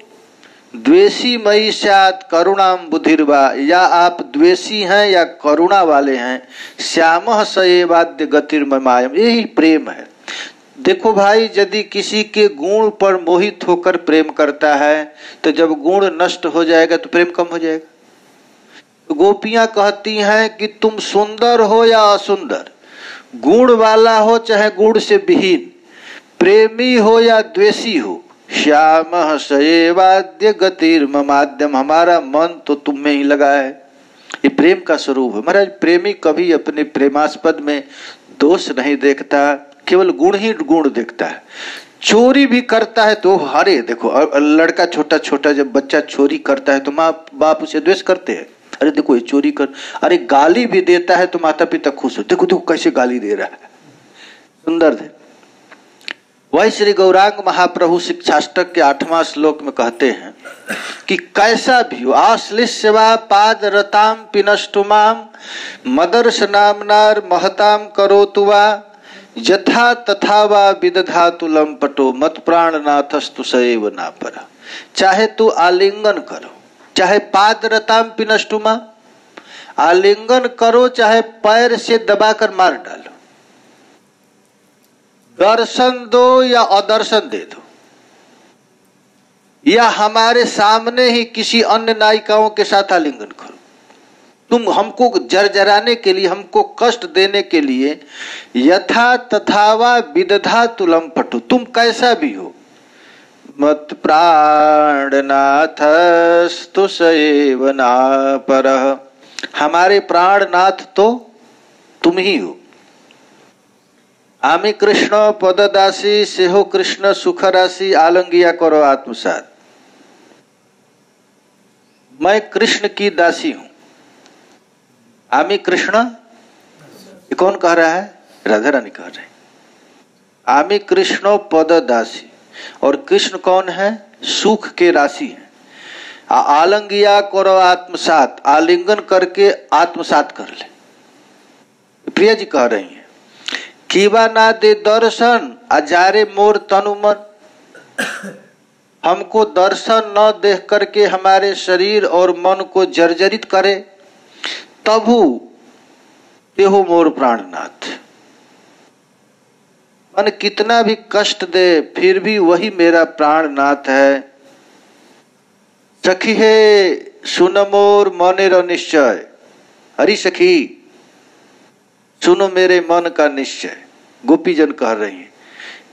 Speaker 1: द्वेषी मई स्यात् करुणाम बुधिर्वा। या आप द्वेषी हैं या करुणा वाले हैं। श्यामः स एवाद्य गतिर्ममायम, यही प्रेम है। देखो भाई, यदि किसी के गुण पर मोहित होकर प्रेम करता है तो जब गुण नष्ट हो जाएगा तो प्रेम कम हो जाएगा। तो गोपियां कहती हैं कि तुम सुंदर हो या असुंदर, गुण वाला हो चाहे गुण से विहीन, प्रेमी हो या द्वेषी हो, श्यामः स एवाद्य गतिर्ममाद्यम, हमारा मन तो तुम में ही लगा है। ये प्रेम का स्वरूप है महाराज। प्रेमी कभी अपने प्रेमास्पद में दोष नहीं देखता, केवल गुण ही गुण देखता है। चोरी भी करता है तो हरे देखो, लड़का छोटा छोटा जब बच्चा चोरी करता है तो माँ बाप उसे द्वेष करते हैं, अरे देखो ये चोरी कर। अरे गाली भी देता है तो माता पिता खुश हो, देखो देखो कैसे गाली दे रहा है, सुंदर है। वही श्री गौरांग महाप्रभु शिक्षाष्टक के 8वां श्लोक में कहते हैं कि कैसा भी हो, आश्लिष्यवा पाद रताम पिनष्टुमाम मदर्श नामनार महताम करोतु वा यथा तथा वा विदधातु लंपटो मत प्राणनाथस्तु सएव ना परा। चाहे तू आलिंगन करो, चाहे पाद रताम पिनष्टुमा, आलिंगन करो चाहे पैर से दबाकर मार डालो, दर्शन दो या अदर्शन दे दो, या हमारे सामने ही किसी अन्य नायिकाओं के साथ आलिंगन करो, तुम हमको जरजराने के लिए, हमको कष्ट देने के लिए, यथा तथावा विदधा तुलम पटु, तुम कैसा भी हो, मत प्राणनाथस्तु सएव ना परः, हमारे प्राणनाथ तो तुम ही हो। आमी कृष्ण पददासी सेहो कृष्ण सुख राशि आलंगिया करो आत्मसात। मैं कृष्ण की दासी हूं। आमी कृष्ण, ये कौन कह रहा है? राधा रानी कह रहे हैं। आमी कृष्ण पददासी, और कृष्ण कौन है? सुख के राशि है। आलंगिया करो आत्मसात, आलिंगन करके आत्मसात कर ले। प्रिया जी कह रही हैं, कीवा ना दे दर्शन अजारे मोर तनु मन। हमको दर्शन न देख करके हमारे शरीर और मन को जर्जरित करे, तबु तेहो मोर प्राणनाथ। मन कितना भी कष्ट दे फिर भी वही मेरा प्राणनाथ है। सखी है सुन मोर मनेर निश्चय। हरि सखी सुनो मेरे मन का निश्चय। गोपीजन कह रही हैं,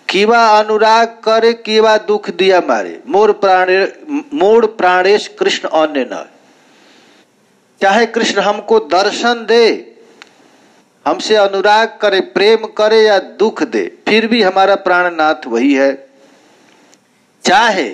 Speaker 1: कीवा अनुराग करे कीवा दुख दिया मारे, मोर प्राणेश कृष्ण अन्य न। चाहे कृष्ण हमको दर्शन दे, हमसे अनुराग करे, प्रेम करे या दुख दे, फिर भी हमारा प्राणनाथ वही है। चाहे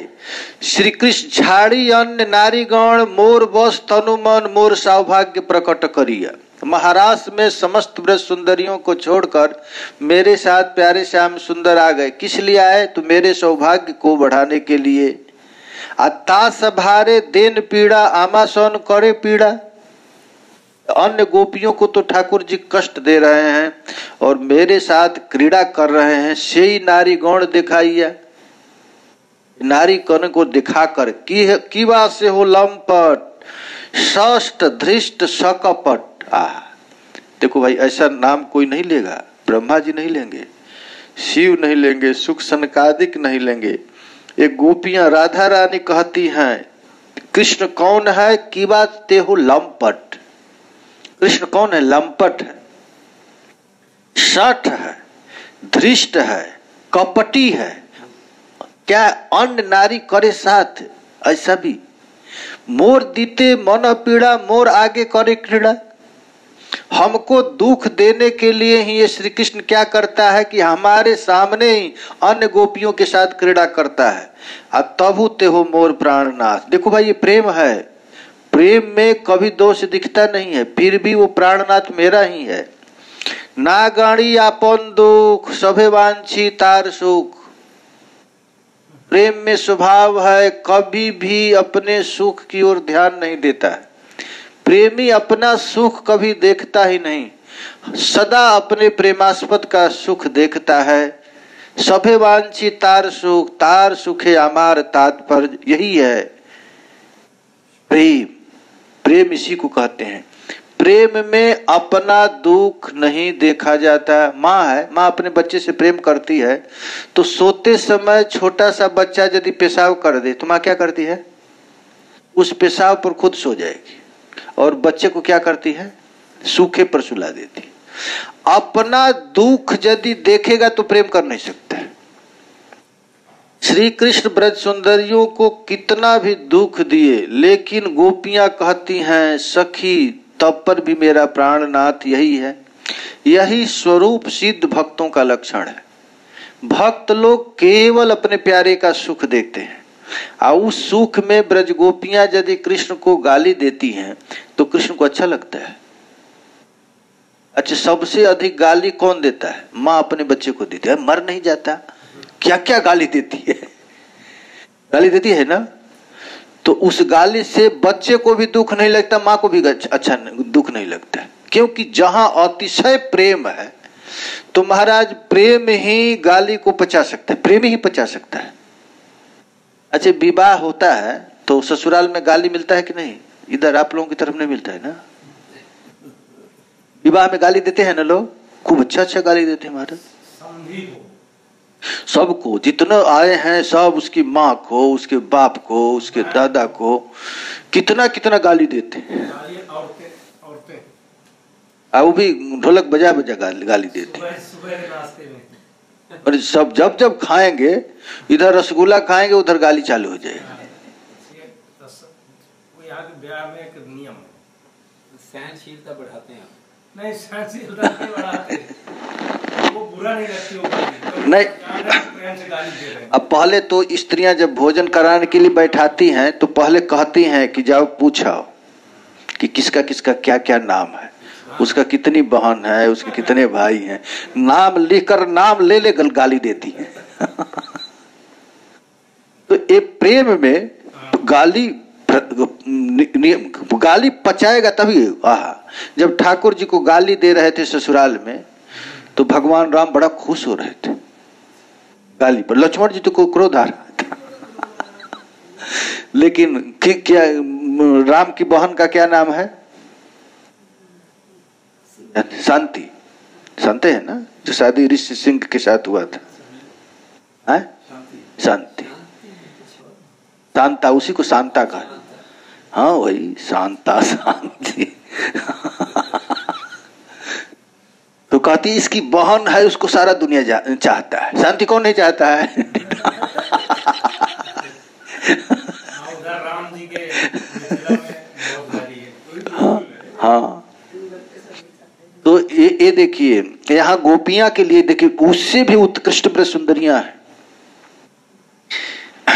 Speaker 1: श्री कृष्ण झाड़ी अन्य नारीगण, मोर बस तनु मन मोर सौभाग्य प्रकट करिया। महाराष्ट्र में समस्त ब्रज सुंदरियों को छोड़कर मेरे साथ प्यारे श्याम सुंदर आ गए। किस लिए आए? तो मेरे सौभाग्य को बढ़ाने के लिए। अतास भारे देन पीड़ा आमा सन करे पीड़ा। अन्य गोपियों को तो ठाकुर जी कष्ट दे रहे हैं और मेरे साथ क्रीड़ा कर रहे हैं। से नारी गौण दिखाइया, नारी कन को दिखाकर कीवा से हो लंपट षष्ठ धृष्ट सकपट। देखो भाई, ऐसा नाम कोई नहीं लेगा। ब्रह्मा जी नहीं लेंगे, शिव नहीं लेंगे, सुख सनकादिक नहीं लेंगे। एक गोपियां राधा रानी कहती हैं, कृष्ण कौन है? कीवा ते हो लंपट। कृष्ण कौन है? लंपट है, शठ है, धृष्ट है, कपटी है। क्या अन्य नारी करे साथ? ऐसा भी। मोर दीते मन पीड़ा, मोर आगे करे क्रीड़ा। हमको दुख देने के लिए ही ये श्री कृष्ण क्या करता है कि हमारे सामने ही अन्य गोपियों के साथ क्रीड़ा करता है। तबु ते हो मोर प्राणनाथ। देखो भाई, ये प्रेम है। प्रेम में कभी दोष दिखता नहीं है, फिर भी वो प्राणनाथ मेरा ही है। ना गाड़ी आपन दुख सभे वांछी तार सुख। प्रेम में स्वभाव है कभी भी अपने सुख की ओर ध्यान नहीं देता है। प्रेमी अपना सुख कभी देखता ही नहीं, सदा अपने प्रेमास्पद का सुख देखता है। सभे वांछी तार सुखे अमार तात्पर्य यही है प्रेम। प्रेम इसी को कहते हैं। प्रेम में अपना दुख नहीं देखा जाता। माँ है, माँ अपने बच्चे से प्रेम करती है, तो सोते समय छोटा सा बच्चा यदि पेशाब कर दे तो माँ क्या करती है? उस पेशाब पर खुद सो जाएगी और बच्चे को क्या करती है? सूखे पर सुला देती। अपना दुख यदि देखेगा तो प्रेम कर नहीं सकता है। श्री कृष्ण ब्रज सुंदरियों को कितना भी दुख दिए, लेकिन गोपियां कहती हैं, सखी तब पर भी मेरा प्राणनाथ यही है। यही स्वरूप सिद्ध भक्तों का लक्षण है। भक्त लोग केवल अपने प्यारे का सुख देखते हैं और उस सुख में ब्रज गोपियां यदि कृष्ण को गाली देती हैं तो कृष्ण को अच्छा लगता है। अच्छा, सबसे अधिक गाली कौन देता है? माँ अपने बच्चे को देती है। मर नहीं जाता, क्या क्या गाली देती है। गाली देती है ना, तो उस गाली से बच्चे को भी दुख नहीं लगता, माँ को भी अच्छा दुख नहीं लगता। क्योंकि जहां अतिशय प्रेम है तो महाराज प्रेम ही गाली को पचा सकता है, प्रेम ही पचा सकता है। अच्छा, विवाह होता है तो ससुराल में गाली मिलता है कि नहीं? इधर आप लोगों की तरफ नहीं मिलता है ना? विवाह में गाली देते हैं ना लोग, खूब अच्छा गाली देते हैं महाराज। सबको, जितना आए हैं सब, उसकी माँ को, उसके बाप को, उसके दादा को, कितना कितना गाली देते हैं। वो भी ढोलक बजा बजा गाली देते हैं। और सब जब जब खाएंगे, इधर रसगुल्ला खाएंगे उधर गाली चालू हो जाएगी।
Speaker 2: यहाँ के ब्याह में एक नियम है,
Speaker 3: सहनशीलता बढ़ाते हैं।
Speaker 2: नहीं, सहनशीलता नहीं बढ़ाते, वो बुरा नहीं लगती वो गाली।
Speaker 1: नहीं,
Speaker 2: प्रेम से गाली दे रहे हैं।
Speaker 1: अब पहले तो स्त्रियां जब भोजन कराने के लिए बैठाती हैं तो पहले कहती हैं कि जाओ पूछो कि किसका किसका क्या क्या नाम है, उसका कितनी बहन है, उसके कितने भाई हैं। नाम लिखकर नाम ले ले गाली देती है। तो एक प्रेम में गाली गाली पचाएगा तभी। आहा, जब ठाकुर जी को गाली दे रहे थे ससुराल में तो भगवान राम बड़ा खुश हो रहे थे गाली पर। लक्ष्मण जी तो को क्रोध आ रहा था लेकिन क्या राम की बहन का क्या नाम है? शांति। शांति है ना, जो शादी ऋषि सिंह के साथ हुआ था। शांति, शांता, उसी को शांता कहा। हाँ वही शांता, शांति। तो कहती इसकी बहन है, उसको सारा दुनिया चाहता है। शांति कौन नहीं चाहता है?
Speaker 2: राम जी के
Speaker 1: हाँ, हाँ। तो ये देखिए यहाँ गोपियां के लिए देखिए उससे भी उत्कृष्ट ब्रज सुंदरियां हैं।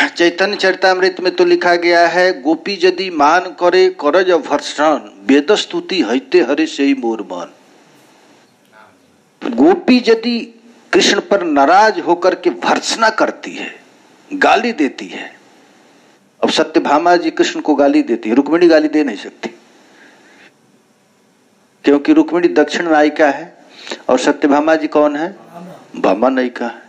Speaker 1: चैतन्य चरितामृत में तो लिखा गया है, गोपी यदि मान करे करज भर्षण वेद स्तुति हईते हरे से ही मोर मन। गोपी यदि कृष्ण पर नाराज होकर के भर्त्सना करती है, गाली देती है। अब सत्यभामा जी कृष्ण को गाली देती है, रुक्मिणी गाली दे नहीं सकती क्योंकि रुक्मिणी दक्षिण नायिका है और सत्यभामा जी कौन है? भामा नायिका है।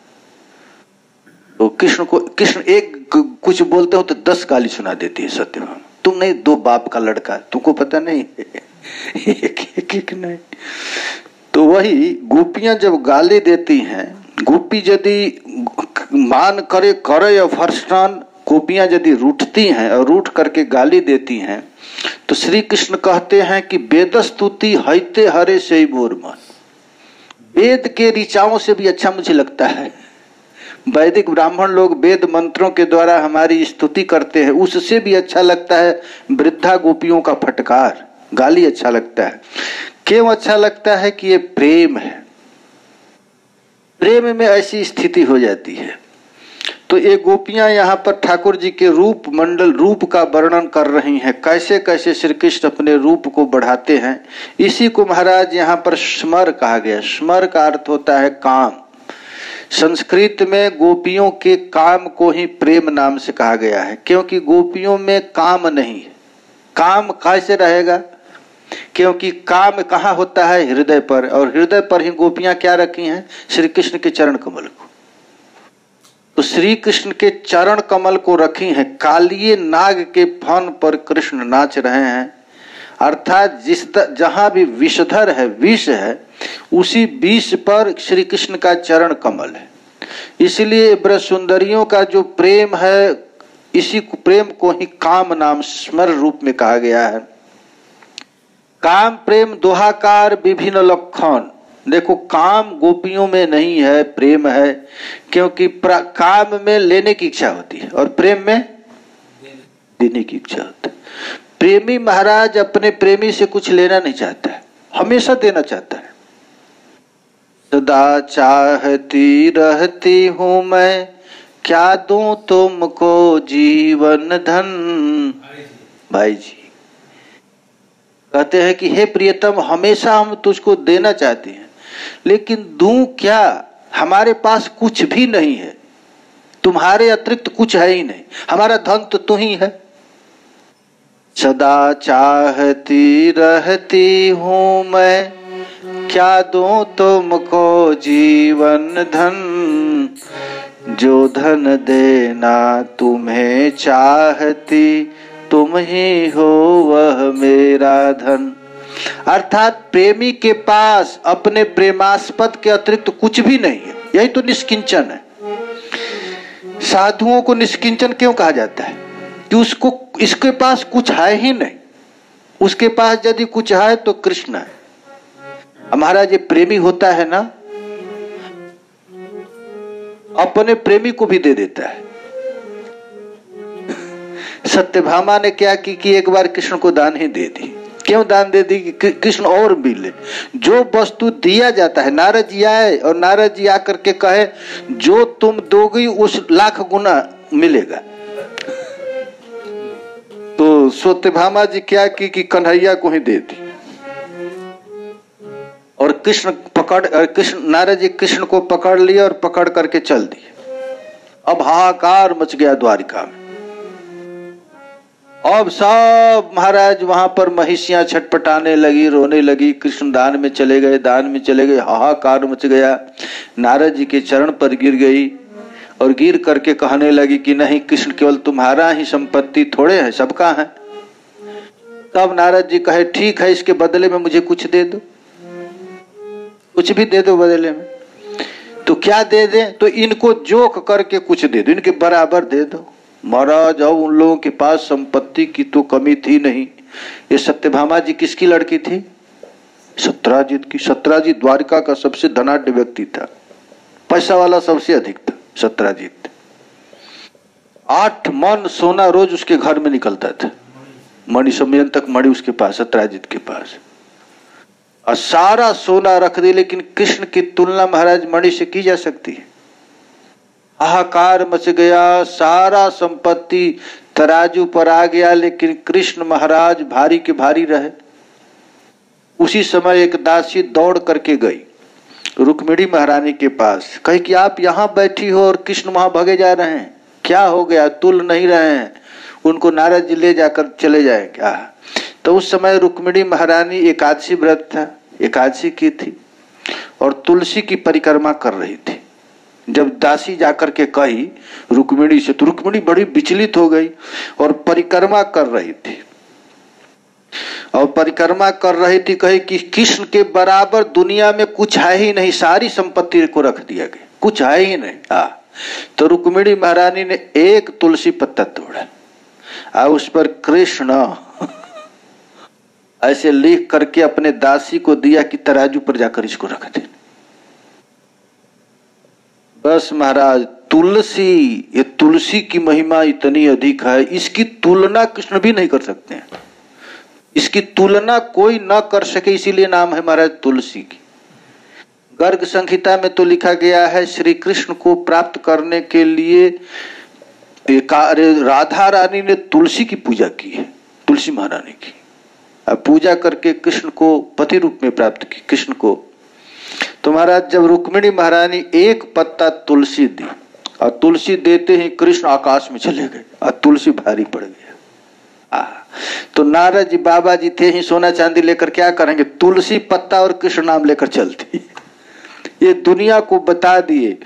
Speaker 1: तो कृष्ण एक कुछ बोलते हो तो 10 गाली सुना देती है सत्यभामा। तुम नहीं, 2 बाप का लड़का, तुमको पता नहीं एक नहीं। तो वही गोपियां जब गाली देती हैं, गोपी यदि मान करे करे भर्षण, गोपियां यदि रूठती हैं और रूठ करके गाली देती हैं तो श्री कृष्ण कहते हैं कि वेद स्तुति हईते हरे से ही मोर मन। वेद के ऋचाओं से भी अच्छा मुझे लगता है। वैदिक ब्राह्मण लोग वेद मंत्रों के द्वारा हमारी स्तुति करते हैं, उससे भी अच्छा लगता है वृद्धा गोपियों का फटकार, गाली अच्छा लगता है। क्यों अच्छा लगता है? कि ये प्रेम है। प्रेम में ऐसी स्थिति हो जाती है। तो ये गोपियां यहाँ पर ठाकुर जी के रूप मंडल, रूप का वर्णन कर रही हैं, कैसे कैसे श्री कृष्ण अपने रूप को बढ़ाते हैं। इसी को महाराज यहाँ पर स्मर कहा गया। स्मर का अर्थ होता है काम। संस्कृत में गोपियों के काम को ही प्रेम नाम से कहा गया है, क्योंकि गोपियों में काम नहीं है। काम कैसे रहेगा? क्योंकि काम कहाँ होता है? हृदय पर, और हृदय पर ही गोपियां क्या रखी हैं? श्री कृष्ण के चरण कमल को। तो श्री कृष्ण के चरण कमल को रखी हैं। कालिए नाग के फन पर कृष्ण नाच रहे हैं, अर्थात जहां भी विषधर है, विष है, उसी विष पर श्री कृष्ण का चरण कमल है। इसलिए ब्रज सुंदरियों का जो प्रेम है, इसी प्रेम को ही काम नाम स्मर रूप में कहा गया है। काम प्रेम दोहाकार विभिन्न लक्षण। देखो काम गोपियों में नहीं है, प्रेम है, क्योंकि काम में लेने की इच्छा होती है और प्रेम में देने की इच्छा होती है। प्रेमी महाराज अपने प्रेमी से कुछ लेना नहीं चाहता है, हमेशा देना चाहता है। सदा चाहती रहती हूं मैं, क्या दूं तुमको जीवन धन। भाई जी कहते हैं कि हे प्रियतम, हमेशा हम तुझको देना चाहते हैं, लेकिन दूं क्या? हमारे पास कुछ भी नहीं है, तुम्हारे अतिरिक्त कुछ है ही नहीं, हमारा धन तो तू ही है। सदा चाहती रहती हूं मैं, क्या दूं तुमको जीवन धन। जो धन देना तुम्हें चाहती, तुम ही हो वह मेरा धन। अर्थात प्रेमी के पास अपने प्रेमास्पद के अतिरिक्त कुछ भी नहीं है, यही तो निष्किंचन है। साधुओं को निष्किंचन क्यों कहा जाता है? कि उसको इसके पास कुछ है ही नहीं, उसके पास यदि कुछ है तो कृष्ण है। हमारा जो प्रेमी होता है ना, अपने प्रेमी को भी दे देता है। सत्यभामा ने क्या की कि एक बार कृष्ण को दान ही दे दी। क्यों दान दे दी? कि कृष्ण और मिले। जो वस्तु दिया जाता है, नारद जी आए और नारद जी आकर के कहे जो तुम दोगी उस लाख गुना मिलेगा। तो सत्यभामा जी क्या की कि कन्हैया को ही दे दी और कृष्ण नारद जी कृष्ण को पकड़ लिया और पकड़ करके चल दिए। अब हाहाकार मच गया द्वारिका में अब सब महाराज वहां पर महिषियां छटपटाने लगी, रोने लगी। कृष्ण दान में चले गए, दान में चले गए, हाहाकार मच गया। नारद जी के चरण पर गिर गई और गिर करके कहने लगी कि नहीं, कृष्ण केवल तुम्हारा ही संपत्ति थोड़े है, सबका है। तब नारद जी कहे ठीक है, इसके बदले में मुझे कुछ दे दो, कुछ भी दे दो बदले में। तो क्या दे दें? तो इनको जोक करके कुछ दे दो, इनके बराबर दे दो। महाराज अब उन लोगों के पास संपत्ति की तो कमी थी नहीं। ये सत्यभामा जी किसकी लड़की थी? सत्राजित की। सत्राजित द्वारिका का सबसे धनाढ्य व्यक्ति था, पैसा वाला सबसे अधिक था सत्राजित। 8 मन सोना रोज उसके घर में निकलता था, मणि सम्मेलन तक मणि उसके पास, सत्राजित के पास, और सारा सोना रख दे। लेकिन कृष्ण की तुलना महाराज मणि से की जा सकती है? हाहाकार मच गया, सारा संपत्ति तराजू पर आ गया, लेकिन कृष्ण महाराज भारी के भारी रहे। उसी समय एक दासी दौड़ करके गई रुक्मिणी महारानी के पास, कही कि आप यहाँ बैठी हो और कृष्ण वहां भगे जा रहे हैं, क्या हो गया? तुल नहीं रहे हैं, उनको नारद जी ले जाकर चले जाए क्या? तो उस समय रुक्मिणी महारानी एकादशी व्रत था, एकादशी की थी और तुलसी की परिक्रमा कर रही थी। जब दासी जाकर के कही रुक्मिणी से, तो रुक्मिणी बड़ी विचलित हो गई और परिक्रमा कर रही थी। और परिक्रमा कर रही थी, कही कि कृष्ण के बराबर दुनिया में कुछ है ही नहीं, सारी संपत्ति को रख दिया गया, कुछ है ही नहीं। तो रुक्मिणी महारानी ने एक तुलसी पत्ता तोड़ा और उस पर कृष्ण ऐसे लिख करके अपने दासी को दिया कि तराजू पर जाकर इसको रख दे। बस महाराज, तुलसी, ये तुलसी की महिमा इतनी अधिक है, इसकी तुलना कृष्ण भी नहीं कर सकते हैं, इसकी तुलना कोई ना कर सके, इसीलिए नाम है महाराज तुलसी की। गर्ग संहिता में तो लिखा गया है श्री कृष्ण को प्राप्त करने के लिए राधा रानी ने तुलसी की पूजा की है, तुलसी महारानी की। अब पूजा करके कृष्ण को पति रूप में प्राप्त की कृष्ण को। तो महाराज जब रुक्मिणी महारानी एक पत्ता तुलसी दी और तुलसी देते ही कृष्ण आकाश में चले गए और तुलसी भारी पड़ गया। तो नारद जी बाबा जी थे ही सोना चांदी लेकर क्या करेंगे? तुलसी पत्ता और कृष्ण नाम लेकर चलती। ये दुनिया को बता दिए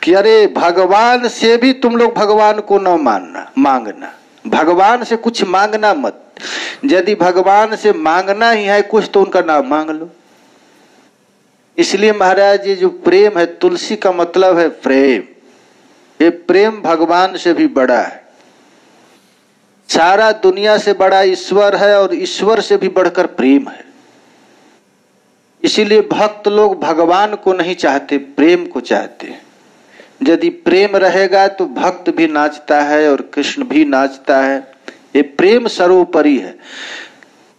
Speaker 1: कि अरे भगवान से भी तुम लोग भगवान को न मानना, मांगना, भगवान से कुछ मांगना मत। यदि भगवान से मांगना ही है कुछ तो उनका नाम मांग लो। इसलिए महाराज ये जो प्रेम है, तुलसी का मतलब है प्रेम। ये प्रेम भगवान से भी बड़ा है, सारा दुनिया से बड़ा ईश्वर है और ईश्वर से भी बढ़कर प्रेम है। इसीलिए भक्त लोग भगवान को नहीं चाहते, प्रेम को चाहते हैं। यदि प्रेम रहेगा तो भक्त भी नाचता है और कृष्ण भी नाचता है। ये प्रेम सर्वोपरि है।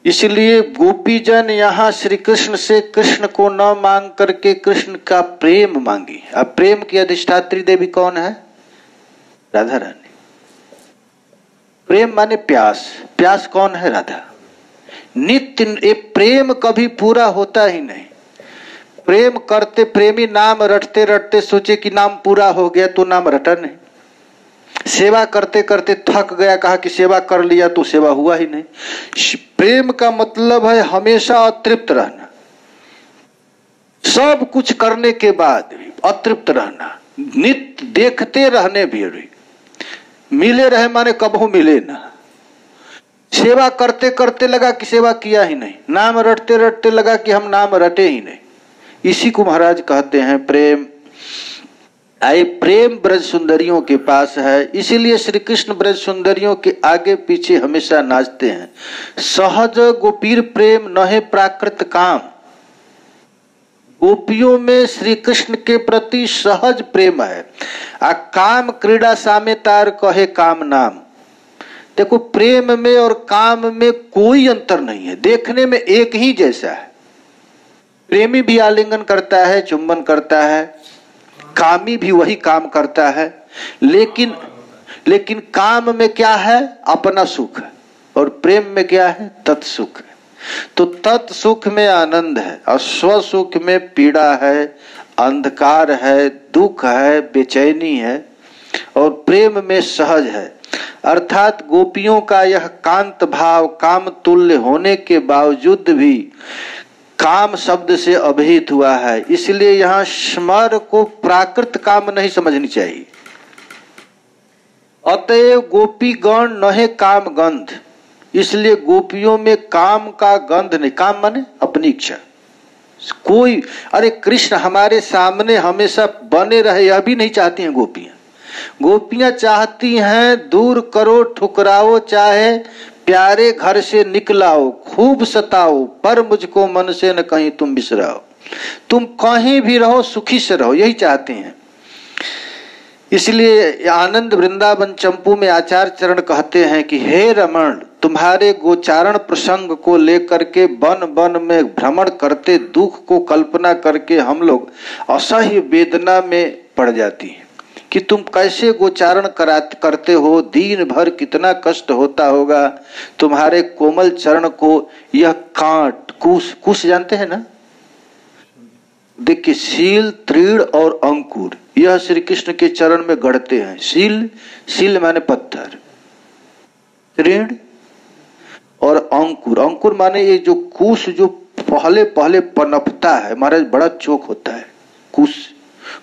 Speaker 1: इसलिए गोपीजन यहाँ श्री कृष्ण से कृष्ण को न मांग करके कृष्ण का प्रेम मांगी। अब प्रेम की अधिष्ठात्री देवी कौन है? राधा रानी। प्रेम माने प्यास, प्यास कौन है? राधा। नित्य ये प्रेम कभी पूरा होता ही नहीं। प्रेम करते प्रेमी नाम रटते रटते सोचे कि नाम पूरा हो गया तो नाम रटा नहीं। सेवा करते करते थक गया, कहा कि सेवा कर लिया तो सेवा हुआ ही नहीं। प्रेम का मतलब है हमेशा अतृप्त रहना, सब कुछ करने के बाद भी अतृप्त रहना, नित्य देखते रहने भी मिले रहे माने कबहू मिले ना। सेवा करते करते लगा कि सेवा किया ही नहीं, नाम रटते रटते लगा कि हम नाम रटे ही नहीं। इसी को महाराज कहते हैं प्रेम। आए प्रेम ब्रज सुंदरियों के पास है, इसीलिए श्री कृष्ण ब्रज सुंदरियों के आगे पीछे हमेशा नाचते हैं। सहज गोपीर प्रेम नहे प्राकृत काम। गोपियों में श्री कृष्ण के प्रति सहज प्रेम है। आ काम क्रीड़ा सामे तार कहे काम नाम। देखो प्रेम में और काम में कोई अंतर नहीं है, देखने में एक ही जैसा है। प्रेमी भी आलिंगन करता है, चुंबन करता है, कामी भी वही काम करता है, लेकिन काम में क्या है? अपना सुख है, और प्रेम में क्या है? तत्सुख है। तो तत्सुख में आनंद है और स्वसुख में पीड़ा है, अंधकार है, दुख है, बेचैनी है, और प्रेम में सहज है। अर्थात गोपियों का यह कांत भाव काम तुल्य होने के बावजूद भी काम शब्द से अभिहित हुआ है, इसलिए यहाँ स्मर को प्राकृत काम नहीं समझनी चाहिए। अतएव गोपी गण नहे काम गंध, इसलिए गोपियों में काम का गंध नहीं। काम माने अपनी इच्छा। कोई अरे कृष्ण हमारे सामने हमेशा बने रहे यह भी नहीं चाहती हैं गोपियां। गोपियां चाहती हैं दूर करो ठुकराओ चाहे प्यारे घर से निकलाओ, खूब सताओ पर मुझको मन से न कहीं तुम बिसराओ। तुम कहीं भी रहो सुखी से रहो, यही चाहते हैं। इसलिए आनंद वृंदावन चंपू में आचार्य चरण कहते हैं कि हे रमण, तुम्हारे गोचारण प्रसंग को लेकर के वन वन में भ्रमण करते दुख को कल्पना करके हम लोग असह्य वेदना में पड़ जाती हैं कि तुम कैसे गोचारण करते हो, दिन भर कितना कष्ट होता होगा। तुम्हारे कोमल चरण को यह कांट कुश जानते हैं ना, देखिए सील तृण और अंकुर यह श्री कृष्ण के चरण में गढ़ते हैं। सील माने पत्थर, तृण और अंकुर, अंकुर माने ये जो कुश जो पहले पहले पनपता है महाराज, बड़ा चोक होता है।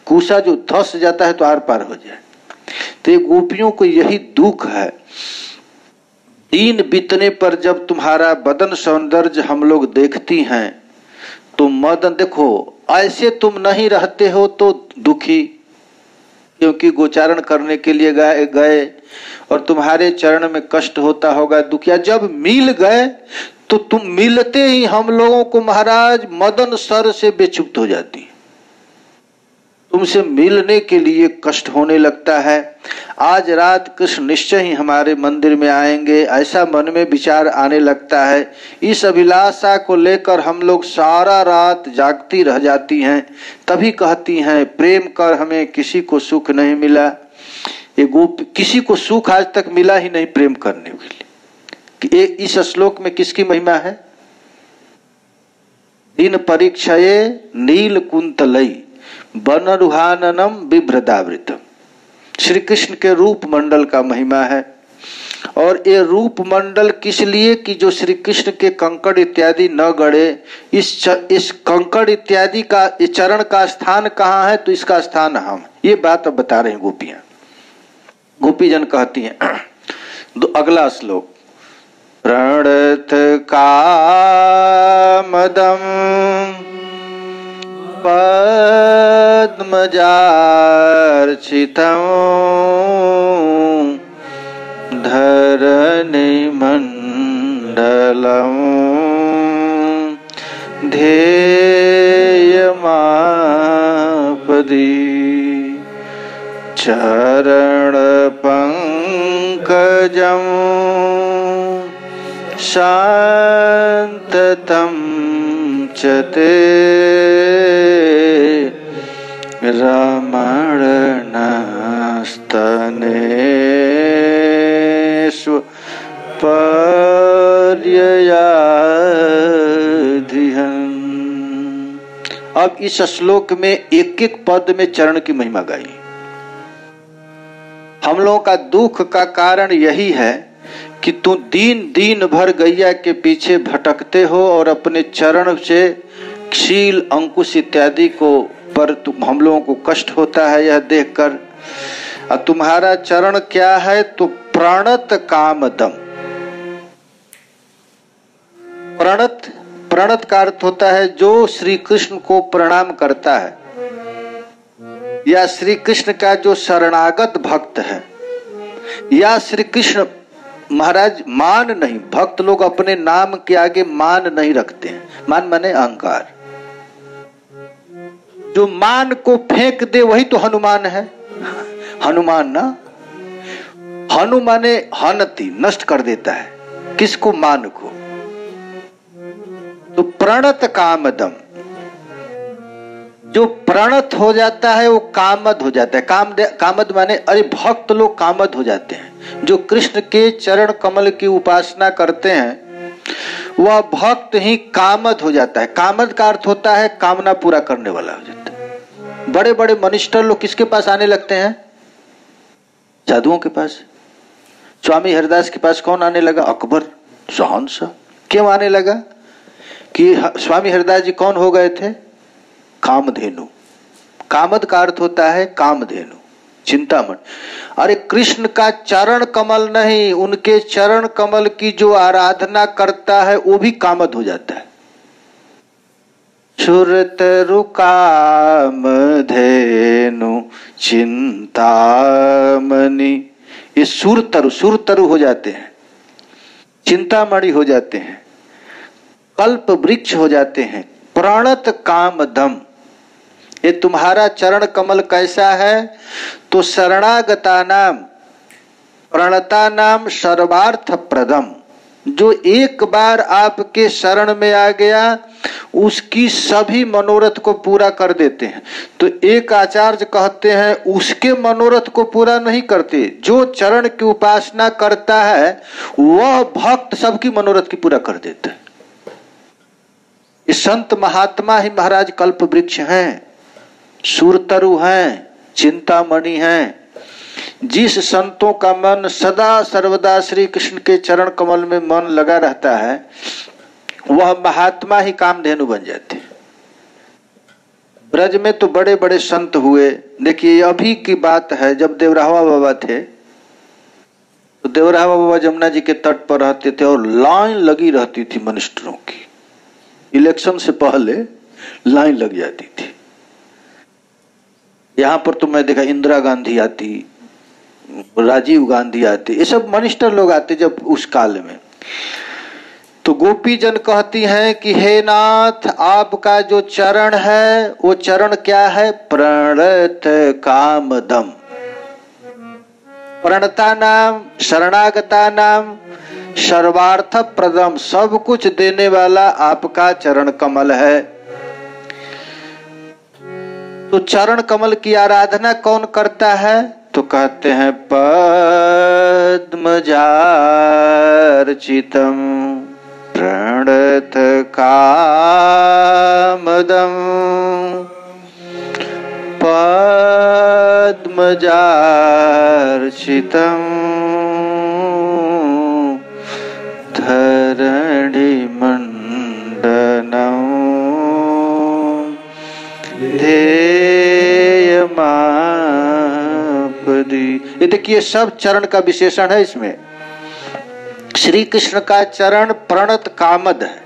Speaker 1: कुशा जो धस जाता है तो आर पार हो जाए। तो ये गोपियों को यही दुख है। दिन बीतने पर जब तुम्हारा बदन सौंदर्य हम लोग देखती हैं तो मदन, देखो ऐसे तुम नहीं रहते हो तो दुखी, क्योंकि गोचारण करने के लिए गए और तुम्हारे चरण में कष्ट होता होगा, दुखिया। जब मिल गए तो तुम मिलते ही हम लोगों को महाराज मदन सर से बेचुप्त हो जाती, तुमसे मिलने के लिए कष्ट होने लगता है। आज रात कृष्ण निश्चय ही हमारे मंदिर में आएंगे, ऐसा मन में विचार आने लगता है। इस अभिलाषा को लेकर हम लोग सारा रात जागती रह जाती हैं। तभी कहती हैं प्रेम कर हमें किसी को सुख नहीं मिला। ये किसी को सुख आज तक मिला ही नहीं प्रेम करने के लिए। इस श्लोक में किसकी महिमा है? दिन परीक्षये नील कुंतलई बनरुहाननम बिभ्रदावृतम, श्री कृष्ण के रूप मंडल का महिमा है। और ये रूप मंडल किस लिए कि जो श्री कृष्ण के कंकड़ इत्यादि न गड़े। इस कंकड़ इत्यादि का इस चरण का स्थान कहाँ है? तो इसका स्थान हम, ये बात अब बता रहे हैं गोपियां। गोपीजन कहती हैं अगला श्लोक, प्रणत कामदम पद्मजार्चितं धरणिमण्डलं ध्येयमापदि चरणपङ्कजं शान्ततं च ते रमणस्तनेषु पर्ययाधिहन्। अब इस श्लोक में एक एक पद में चरण की महिमा गाई। हम लोगों का दुख का कारण यही है कि तुम दिन भर गैया के पीछे भटकते हो और अपने चरण से क्षील अंकुश इत्यादि को पर हम लोगों को कष्ट होता है यह देखकर। और तुम्हारा चरण क्या है? तो प्रणत कामदम। प्रणत का अर्थ होता है जो श्री कृष्ण को प्रणाम करता है, या श्री कृष्ण का जो शरणागत भक्त है, या श्री कृष्ण महाराज मान नहीं, भक्त लोग अपने नाम के आगे मान नहीं रखते हैं। मान माने अहंकार। जो मान को फेंक दे वही तो हनुमान है। हनुमान ना, हनुमाने हनति नष्ट कर देता है किसको? मान को। तो प्रणत कामदम, जो प्रणत हो जाता है वो कामद हो जाता है। कामद माने अरे भक्त लोग कामद हो जाते हैं। जो कृष्ण के चरण कमल की उपासना करते हैं वह भक्त ही कामद हो जाता है। कामद का अर्थ होता है कामना पूरा करने वाला हो जाता है। बड़े बड़े मनिस्टर लोग किसके पास आने लगते हैं? साधुओं के पास। स्वामी हरिदास के पास कौन आने लगा? अकबर शहंशाह। क्यों आने लगा? कि स्वामी हरिदास जी कौन हो गए थे? कामधेनु। कामद का अर्थ होता है कामधेनु, चिंतामणि। अरे कृष्ण का चरण कमल नहीं, उनके चरण कमल की जो आराधना करता है वो भी कामद हो जाता है। सुरतरु कामधेनु चिंतामणि, ये सुरतरु हो जाते हैं, चिंतामणि हो जाते हैं, कल्प वृक्ष हो जाते हैं, प्रणत कामदम। ये तुम्हारा चरण कमल कैसा है? तो शरणागता नाम प्रणता नाम सर्वार्थ प्रदम, जो एक बार आपके शरण में आ गया उसकी सभी मनोरथ को पूरा कर देते हैं। तो एक आचार्य कहते हैं उसके मनोरथ को पूरा नहीं करते, जो चरण की उपासना करता है वह भक्त सबकी मनोरथ की पूरा कर देता है। ये संत महात्मा ही महाराज कल्प वृक्ष हैं, सूरतरु हैं, चिंतामणि हैं। जिस संतों का मन सदा सर्वदा श्री कृष्ण के चरण कमल में मन लगा रहता है वह महात्मा ही कामधेनु बन जाते हैं। ब्रज में तो बड़े बड़े संत हुए। देखिए अभी की बात है, जब देवरावा बाबा थे तो देवरावा बाबा जमुना जी के तट पर रहते थे और लाइन लगी रहती थी मिनिस्टरों की। इलेक्शन से पहले लाइन लग जाती थी। यहाँ पर तो मैं देखा इंदिरा गांधी आती, राजीव गांधी आते, ये सब मिनिस्टर लोग आते जब उस काल में। तो गोपी जन कहती हैं कि हे नाथ आपका जो चरण है वो चरण क्या है? प्रणत कामदम। प्रणता नाम शरणागता नाम सर्वार्थ प्रदम, सब कुछ देने वाला आपका चरण कमल है। तो चरण कमल की आराधना कौन करता है? तो कहते हैं पद्मजार्चितम प्रणत कामदम, पद्मजार्चितम धरणि मंडनम ध्येयमापदि। ये देखिए सब चरण का विशेषण है इसमें। श्री कृष्ण का चरण प्रणत कामद है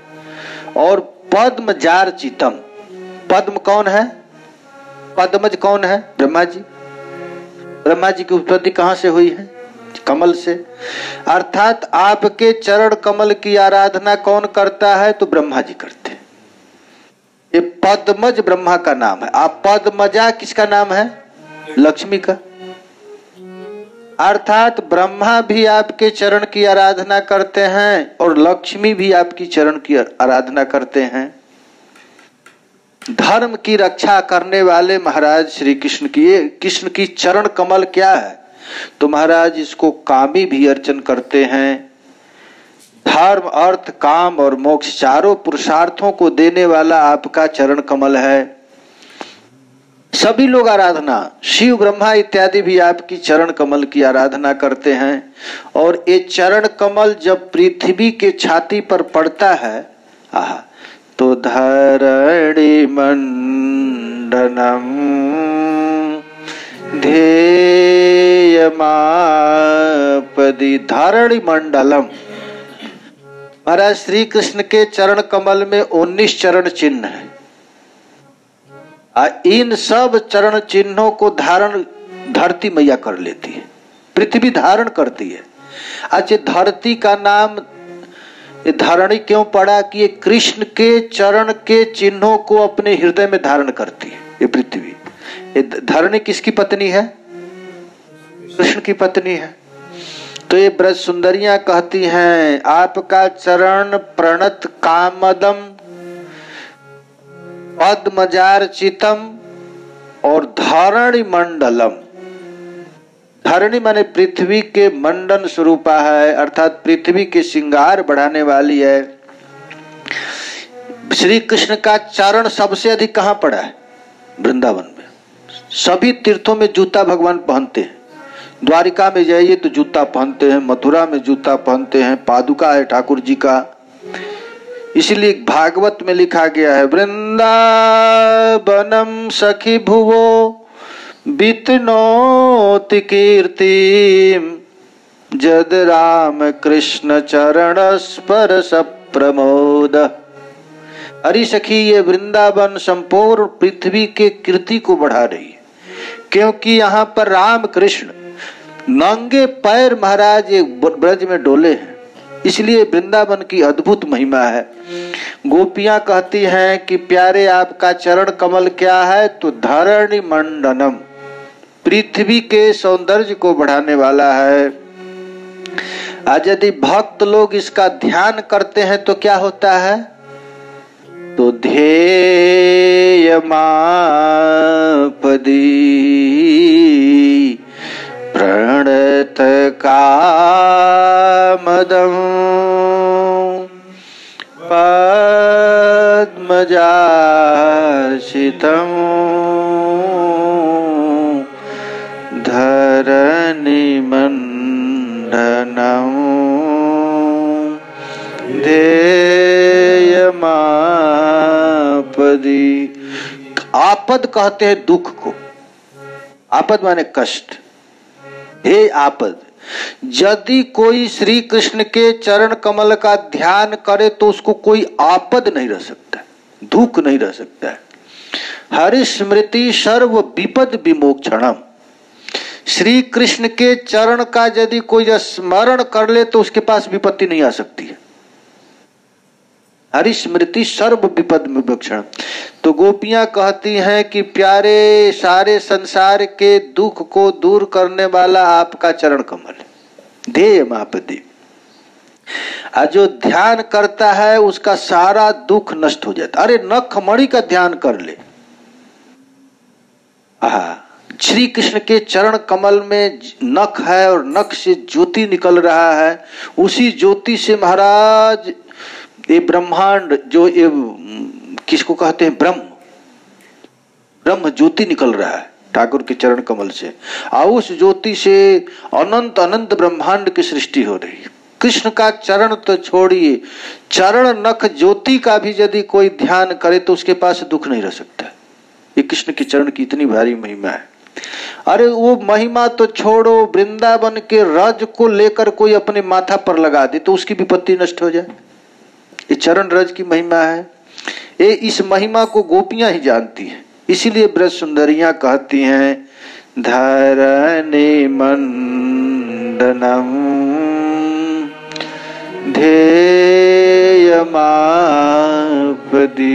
Speaker 1: और पद्मजार्चितम। पद्म कौन है? पद्मज कौन है? ब्रह्मा जी। ब्रह्मा जी की उत्पत्ति कहां से हुई है? कमल से। अर्थात आपके चरण कमल की आराधना कौन करता है? तो ब्रह्मा जी करते हैं। ये पद्मज ब्रह्मा का नाम है। आप पद्मजा किसका नाम है? लक्ष्मी का। अर्थात ब्रह्मा भी आपके चरण की आराधना करते हैं और लक्ष्मी भी आपकी चरण की आराधना करते हैं। धर्म की रक्षा करने वाले महाराज श्री कृष्ण की। ये कृष्ण की चरण कमल क्या है? तो महाराज इसको कामी भी अर्चन करते हैं। धर्म अर्थ काम और मोक्ष चारों पुरुषार्थों को देने वाला आपका चरण कमल है। सभी लोग आराधना, शिव ब्रह्मा इत्यादि भी आपकी चरण कमल की आराधना करते हैं। और ये चरण कमल जब पृथ्वी के छाती पर पड़ता है तो धरणि मंडनम ध्येयमापदि। धरणि मंडलम, महाराज श्री कृष्ण के चरण कमल में 19 चरण चिन्ह है। इन सब चरण चिन्हों को धारण धरती मैया कर लेती है, पृथ्वी धारण करती है। अच्छा, धरती का नाम धरणी क्यों पड़ा? कि ये कृष्ण के चरण के चिन्हों को अपने हृदय में धारण करती है ये पृथ्वी। ये धरणी किसकी पत्नी है? कृष्ण की पत्नी है। तो ये ब्रज सुंदरियां कहती हैं आपका चरण प्रणत कामदम पद्मजार्चितम और धरणि मंडलम। धरणी माने पृथ्वी के मंडन स्वरूपा है, अर्थात पृथ्वी के श्रृंगार बढ़ाने वाली है। श्री कृष्ण का चरण सबसे अधिक कहां पड़ा है? वृंदावन में। सभी तीर्थों में जूता भगवान पहनते हैं। द्वारिका में जाइए तो जूता पहनते हैं, मथुरा में जूता पहनते हैं, पादुका है ठाकुर जी का। इसलिए भागवत में लिखा गया है, वृंदावनम सखी भुवो वितनोति कीर्तिम जद राम कृष्ण चरण स्पर्श प्रमोद। हरि सखी, ये वृंदावन संपूर्ण पृथ्वी के कीर्ति को बढ़ा रही है, क्योंकि यहाँ पर राम कृष्ण नंगे पैर महाराज एक ब्रज में डोले हैं। इसलिए वृंदावन की अद्भुत महिमा है। गोपियां कहती हैं कि प्यारे आपका चरण कमल क्या है, तो धरणी मंडनम, पृथ्वी के सौंदर्य को बढ़ाने वाला है। आज यदि भक्त लोग इसका ध्यान करते हैं तो क्या होता है, तो ध्येय मापदी प्रणत कामदं पद्मजार्चितं धरणिमण्डनं ध्येयमापदी। आपद कहते हैं दुख को, आपद माने कष्ट। हे आपद, यदि कोई श्री कृष्ण के चरण कमल का ध्यान करे तो उसको कोई आपद नहीं रह सकता, दुख नहीं रह सकता है। हरि स्मृति सर्व विपद विमोक्षणम, श्री कृष्ण के चरण का यदि कोई स्मरण कर ले तो उसके पास विपत्ति नहीं आ सकती है। हरि स्मृति सर्व विपद विमोक्षण। तो गोपियां कहती हैं कि प्यारे, सारे संसार के दुख को दूर करने वाला आपका चरण कमल है, ध्येय मापदी। आज जो ध्यान करता है उसका सारा दुख नष्ट हो जाता। अरे नखमणि का ध्यान कर ले, श्री कृष्ण के चरण कमल में नख है और नख से ज्योति निकल रहा है। उसी ज्योति से महाराज ये ब्रह्मांड, जो ये किसको कहते हैं, ब्रह्म ज्योति निकल रहा है ठाकुर के चरण कमल से, और उस ज्योति से अनंत अनंत ब्रह्मांड की सृष्टि हो रही है। कृष्ण का चरण तो छोड़िए, चरण नख ज्योति का भी यदि कोई ध्यान करे तो उसके पास दुख नहीं रह सकता। ये कृष्ण के चरण की इतनी भारी महिमा है। अरे वो महिमा तो छोड़ो, वृंदावन के रज को लेकर कोई अपने माथा पर लगा दे तो उसकी विपत्ति नष्ट हो जाए। ये चरण रज की महिमा है। ये इस महिमा को गोपियां ही जानती हैं। इसीलिए ब्रज सुंदरियां कहती हैं, धरणी मंडनम ध्येय मापदी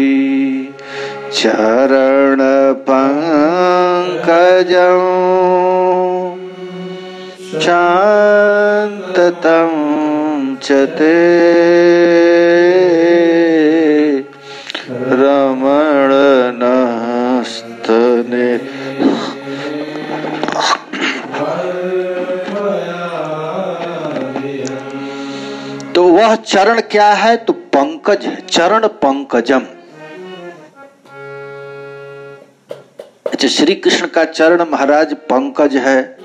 Speaker 1: चरण पंकजं शांततं चते रमण नस्तने। तो वह चरण क्या है, तो पंकज है, चरण पंकजम। अच्छा, श्री कृष्ण का चरण महाराज पंकज है।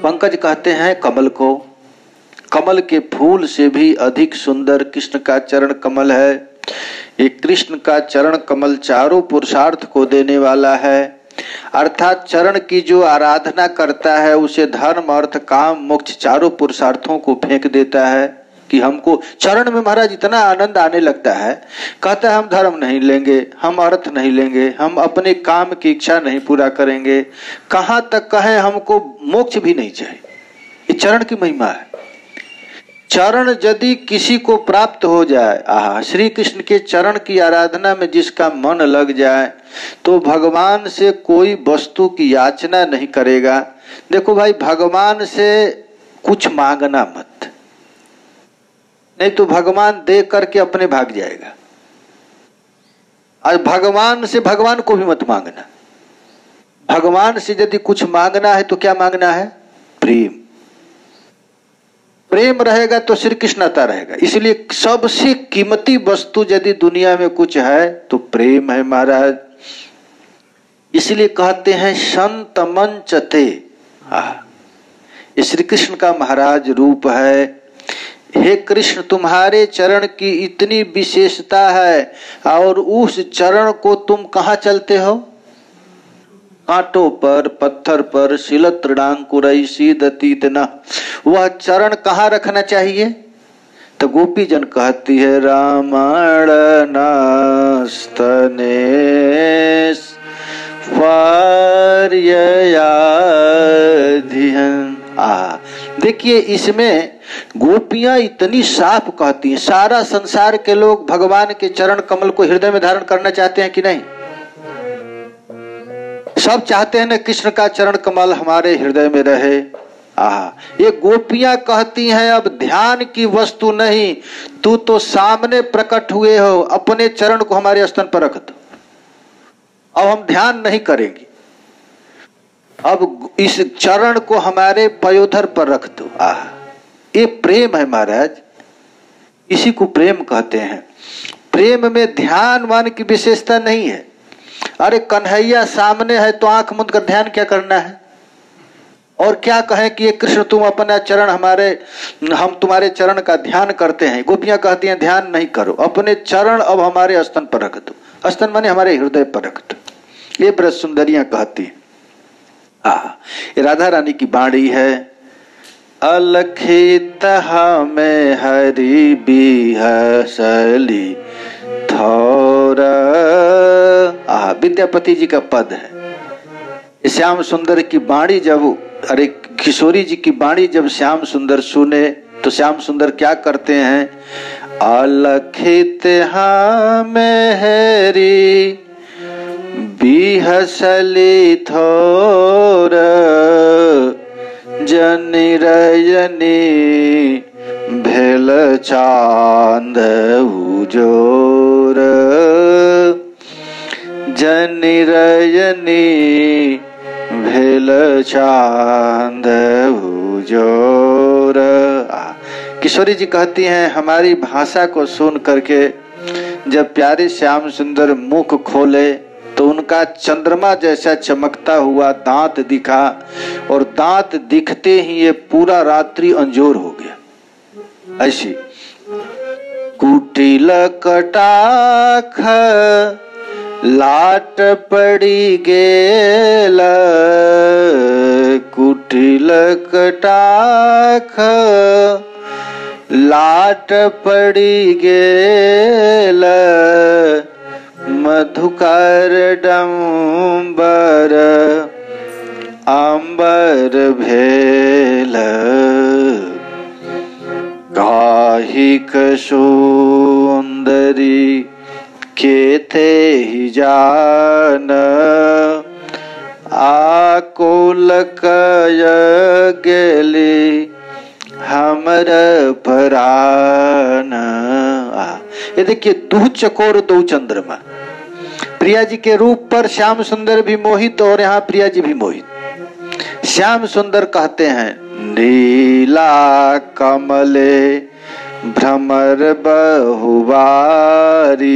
Speaker 1: पंकज कहते हैं कमल को, कमल के फूल से भी अधिक सुंदर कृष्ण का चरण कमल है। ये कृष्ण का चरण कमल चारों पुरुषार्थ को देने वाला है। अर्थात चरण की जो आराधना करता है उसे धर्म अर्थ काम मोक्ष चारों पुरुषार्थों को फेंक देता है। कि हमको चरण में महाराज इतना आनंद आने लगता है, कहता है हम धर्म नहीं लेंगे, हम अर्थ नहीं लेंगे, हम अपने काम की इच्छा नहीं पूरा करेंगे, कहां तक कहें हमको मोक्ष भी नहीं चाहिए। ये चरण की महिमा है। चरण यदि किसी को प्राप्त हो जाए, श्री कृष्ण के चरण की आराधना में जिसका मन लग जाए तो भगवान से कोई वस्तु की याचना नहीं करेगा। देखो भाई, भगवान से कुछ मांगना मत, नहीं तो भगवान दे करके अपने भाग जाएगा। आज भगवान से भगवान को भी मत मांगना। भगवान से यदि कुछ मांगना है तो क्या मांगना है, प्रेम। प्रेम रहेगा तो श्री कृष्णता रहेगा। इसलिए सबसे कीमती वस्तु यदि दुनिया में कुछ है तो प्रेम है महाराज। इसलिए कहते हैं संत मंचते, ये श्री कृष्ण का महाराज रूप है। हे कृष्ण, तुम्हारे चरण की इतनी विशेषता है और उस चरण को तुम कहाँ चलते हो? कांटों पर, पत्थर पर, शिलतृणांकुरई सीदतीत न। वह चरण कहाँ रखना चाहिए? तो गोपी जन कहती है रामायण नास्तने देखिए, इसमें गोपियां इतनी साफ कहती हैं। सारा संसार के लोग भगवान के चरण कमल को हृदय में धारण करना चाहते हैं कि नहीं? सब चाहते हैं ना कृष्ण का चरण कमल हमारे हृदय में रहे। ये गोपियां कहती हैं अब ध्यान की वस्तु नहीं, तू तो सामने प्रकट हुए हो, अपने चरण को हमारे स्तन पर रख दो, अब हम ध्यान नहीं करेंगे, अब इस चरण को हमारे पयोधर पर रख दो। ये प्रेम है महाराज, इसी को प्रेम कहते हैं। प्रेम में ध्यान मान की विशेषता नहीं है। अरे कन्हैया सामने है तो आंख मूंद कर ध्यान क्या करना है? और क्या कहें कि ये कृष्ण तुम अपना चरण हम तुम्हारे चरण का ध्यान करते हैं। गोपियां कहती हैं ध्यान नहीं करो, अपने चरण अब हमारे स्तन पर रख दो। स्तन माने हमारे हृदय पर रख दो। ये ब्रज सुंदरियां कहती हैं। ये राधा रानी की बाणी है। अलखित हमें हरि बिहसली थोर। विद्यापति जी का पद है। श्याम सुंदर की बाणी जब, अरे किशोरी जी की बाणी जब श्याम सुंदर सुने तो श्याम सुंदर क्या करते हैं? अलखित हमें हरि बिहसली थोर जनि रजनी भेल चांद उजोर। जनि रजनी भेल चांद उजोर। किशोरी जी कहती हैं हमारी भाषा को सुन करके जब प्यारे श्याम सुंदर मुख खोले तो उनका चंद्रमा जैसा चमकता हुआ दांत दिखा, और दांत दिखते ही ये पूरा रात्रि अंजोर हो गया। ऐसी कुटिल कटाख लाट पड़ी गेल, कुटिल कटाख लाट पड़ी गेल, मधुकर डम्बर अंबर भेल, गाहिक सुंदरी केथे ही जान, आकुल कय गेली हमर परान। ये देखिए, दू चकोर दो चंद्रमा। प्रिया जी के रूप पर श्याम सुंदर भी मोहित और यहाँ प्रिया जी भी मोहित। श्याम सुंदर कहते हैं नीला कमले भ्रमर बहुवारी,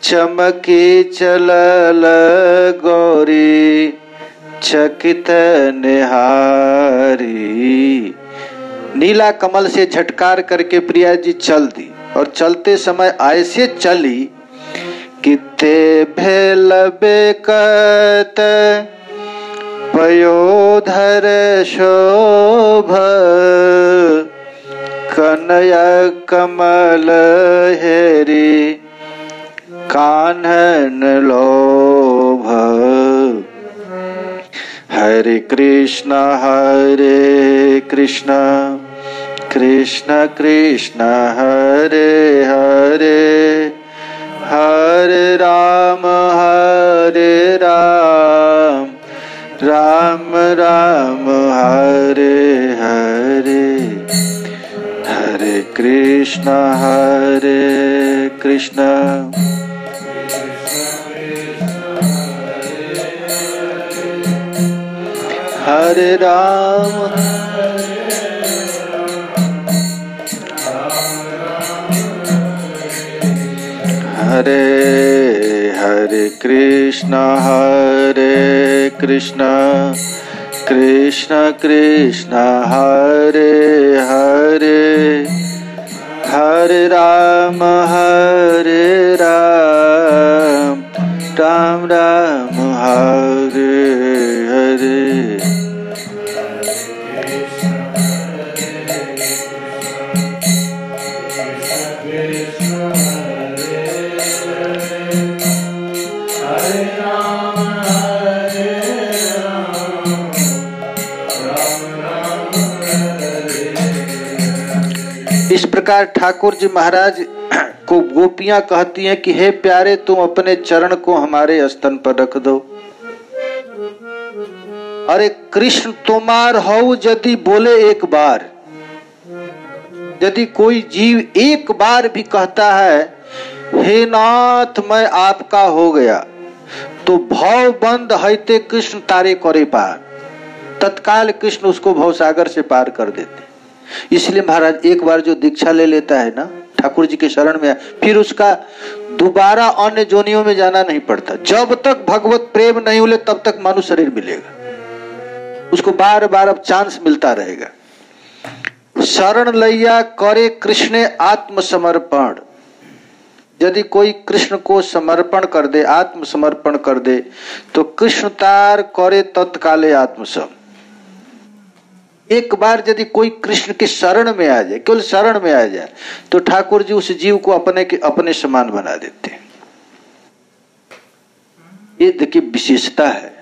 Speaker 1: चमकी चलल गौरी चकित निहारी। नीला कमल से झटकार करके प्रिया जी चल दी, और चलते समय ऐसे चली किते भेल बेकत पयोधर शोभ, कनया कमल हेरी कान्हन लोभ। हरे कृष्ण कृष्ण कृष्ण हरे हरे, हरे राम राम राम हरे हरे। हरे कृष्ण हरे राम हरे हरे कृष्ण कृष्ण कृष्ण हरे हरे हरे राम राम राम हरे हरे। इस प्रकार ठाकुर जी महाराज को गोपियां कहती हैं कि हे प्यारे, तुम अपने चरण को हमारे स्तन पर रख दो। अरे कृष्ण तुम्हार हो यदि बोले एक बार, यदि कोई जीव एक बार भी कहता है हे नाथ मैं आपका हो गया, तो भव बंद हैते कृष्ण तारे करे पार, तत्काल कृष्ण उसको भवसागर से पार कर देते। इसलिए महाराज एक बार जो दीक्षा ले लेता है ना ठाकुर जी के शरण में, फिर उसका दोबारा अन्य जोनियों में जाना नहीं पड़ता। जब तक भगवत प्रेम नहीं मिले तब तक मनुष्य शरीर मिलेगा, उसको बार बार अब चांस मिलता रहेगा। शरण लैया करे कृष्ण आत्मसमर्पण, यदि कोई कृष्ण को समर्पण कर दे, आत्मसमर्पण कर दे, तो कृष्ण तार करे तत्काले आत्मसम। एक बार यदि कोई कृष्ण के शरण में आ जाए, केवल शरण में आ जाए, तो ठाकुर जी उस जीव को अपने समान बना देते हैं। ये देखिए विशेषता है।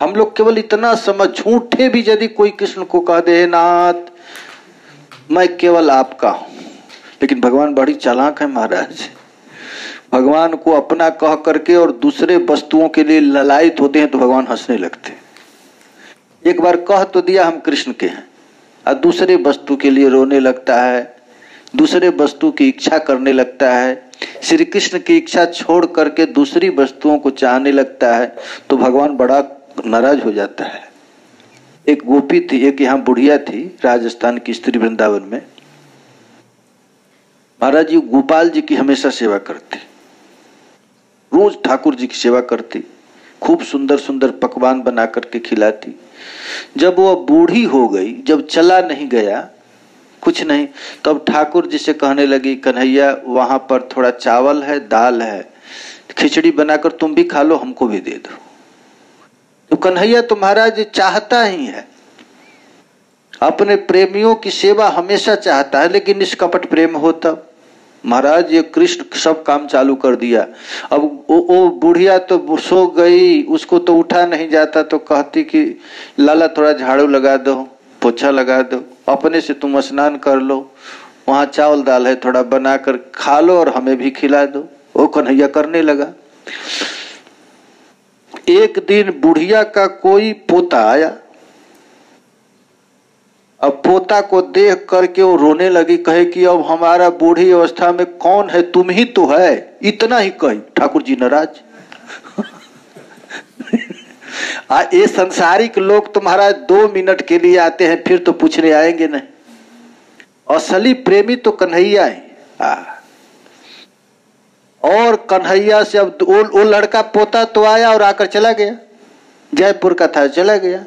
Speaker 1: हम लोग केवल इतना समझ, झूठे भी यदि कोई कृष्ण को कह दे नाथ मैं केवल आपका हूं, लेकिन भगवान बड़ी चालाक है महाराज। भगवान को अपना कह करके और दूसरे वस्तुओं के लिए ललायित होते हैं तो भगवान हंसने लगते हैं। एक बार कह तो दिया हम कृष्ण के हैं, और दूसरे वस्तु के लिए रोने लगता है, दूसरे वस्तु की इच्छा करने लगता है, श्री कृष्ण की इच्छा छोड़ करके दूसरी वस्तुओं को चाहने लगता है, तो भगवान बड़ा नाराज हो जाता है। एक गोपी थी, एक यहाँ बुढ़िया थी राजस्थान की स्त्री वृंदावन में। महाराज जी गोपाल जी की हमेशा सेवा करती, रोज ठाकुर जी की सेवा करती, खूब सुंदर सुंदर पकवान बना करके खिलाती। जब वो बूढ़ी हो गई, जब चला नहीं गया कुछ नहीं, तब ठाकुर जी से कहने लगी कन्हैया वहां पर थोड़ा चावल है, दाल है, खिचड़ी बनाकर तुम भी खा लो, हमको भी दे दो। तो कन्हैया तो महाराज चाहता ही है, अपने प्रेमियों की सेवा हमेशा चाहता है, लेकिन निष्कपट प्रेम हो तब। महाराज ये कृष्ण सब काम चालू कर दिया। अब वो बुढ़िया तो सो गई, उसको तो उठा नहीं जाता, तो कहती कि लाला थोड़ा झाड़ू लगा दो, पोछा लगा दो, अपने से तुम स्नान कर लो, वहां चावल दाल है थोड़ा बनाकर खा लो और हमें भी खिला दो। वो कन्हैया करने लगा। एक दिन बुढ़िया का कोई पोता आया, अब पोता को देख करके वो रोने लगी, कहे कि अब हमारा बूढ़ी अवस्था में कौन है, तुम ही तो है। इतना ही कही, ठाकुर जी नाराज। ये संसारिक लोग तो महाराज 2 मिनट के लिए आते हैं, फिर तो पूछने आएंगे नहीं। असली प्रेमी तो कन्हैया है। और कन्हैया से अब वो लड़का पोता तो आया और आकर चला गया, जयपुर का था, चला गया।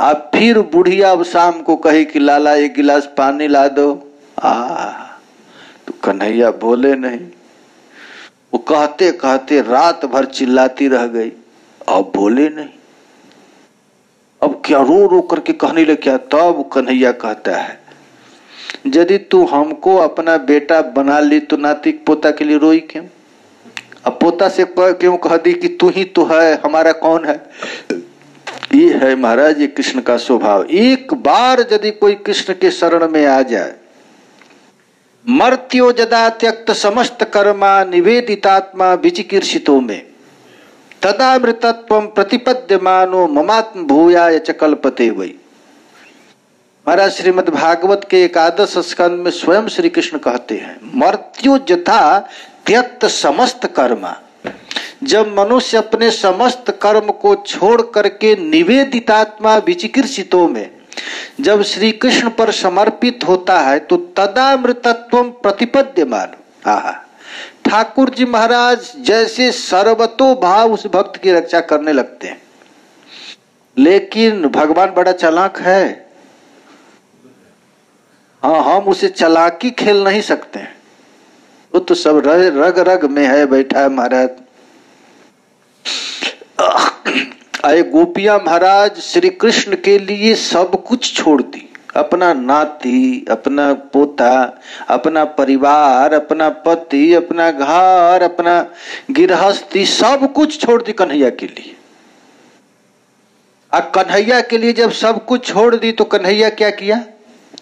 Speaker 1: अब फिर बुढ़िया अब शाम को कही कि लाला एक गिलास पानी ला दो। तो कन्हैया बोले नहीं। वो कहते कहते रात भर चिल्लाती रह गई, अब बोले नहीं। अब क्या रो रो करके कहने लगे क्या। तब कन्हैया कहता है यदि तू हमको अपना बेटा बना ली तो नातिक पोता के लिए रोई क्यों। अब पोता से क्यों कह दी कि तू ही तो है, हमारा कौन है। ये है महाराज ये कृष्ण का स्वभाव। एक बार यदि कोई कृष्ण के शरण में आ जाए, मर्त्यो जदा त्यक्त समस्त कर्मा निवेदितात्मा विचिकीर्षितो में तदामृतत्वं प्रतिपद्यमानो ममात्म भूयाय च कल्पते वै। महाराज श्रीमद् भागवत के 11 स्कंद में स्वयं श्री कृष्ण कहते हैं मर्त्यो जथा त्यक्त समस्त कर्मा। जब मनुष्य अपने समस्त कर्म को छोड़ करके निवेदितात्मा विचिकीर्षितों में जब श्री कृष्ण पर समर्पित होता है तो तदामृतत्वं प्रतिपद्यमान। ठाकुर जी महाराज जैसे सर्वतो भाव उस भक्त की रक्षा करने लगते हैं। लेकिन भगवान बड़ा चालाक है। हाँ, हम उसे चालाकी खेल नहीं सकते हैं, वो तो सब रग रग में है बैठा है महाराज। आए गोपियां महाराज श्री कृष्ण के लिए सब कुछ छोड़ दी, अपना नाती, अपना पोता, अपना परिवार, अपना पति, अपना घर, अपना गृहस्थी, सब कुछ छोड़ दी कन्हैया के लिए। अब कन्हैया के लिए जब सब कुछ छोड़ दी तो कन्हैया क्या किया?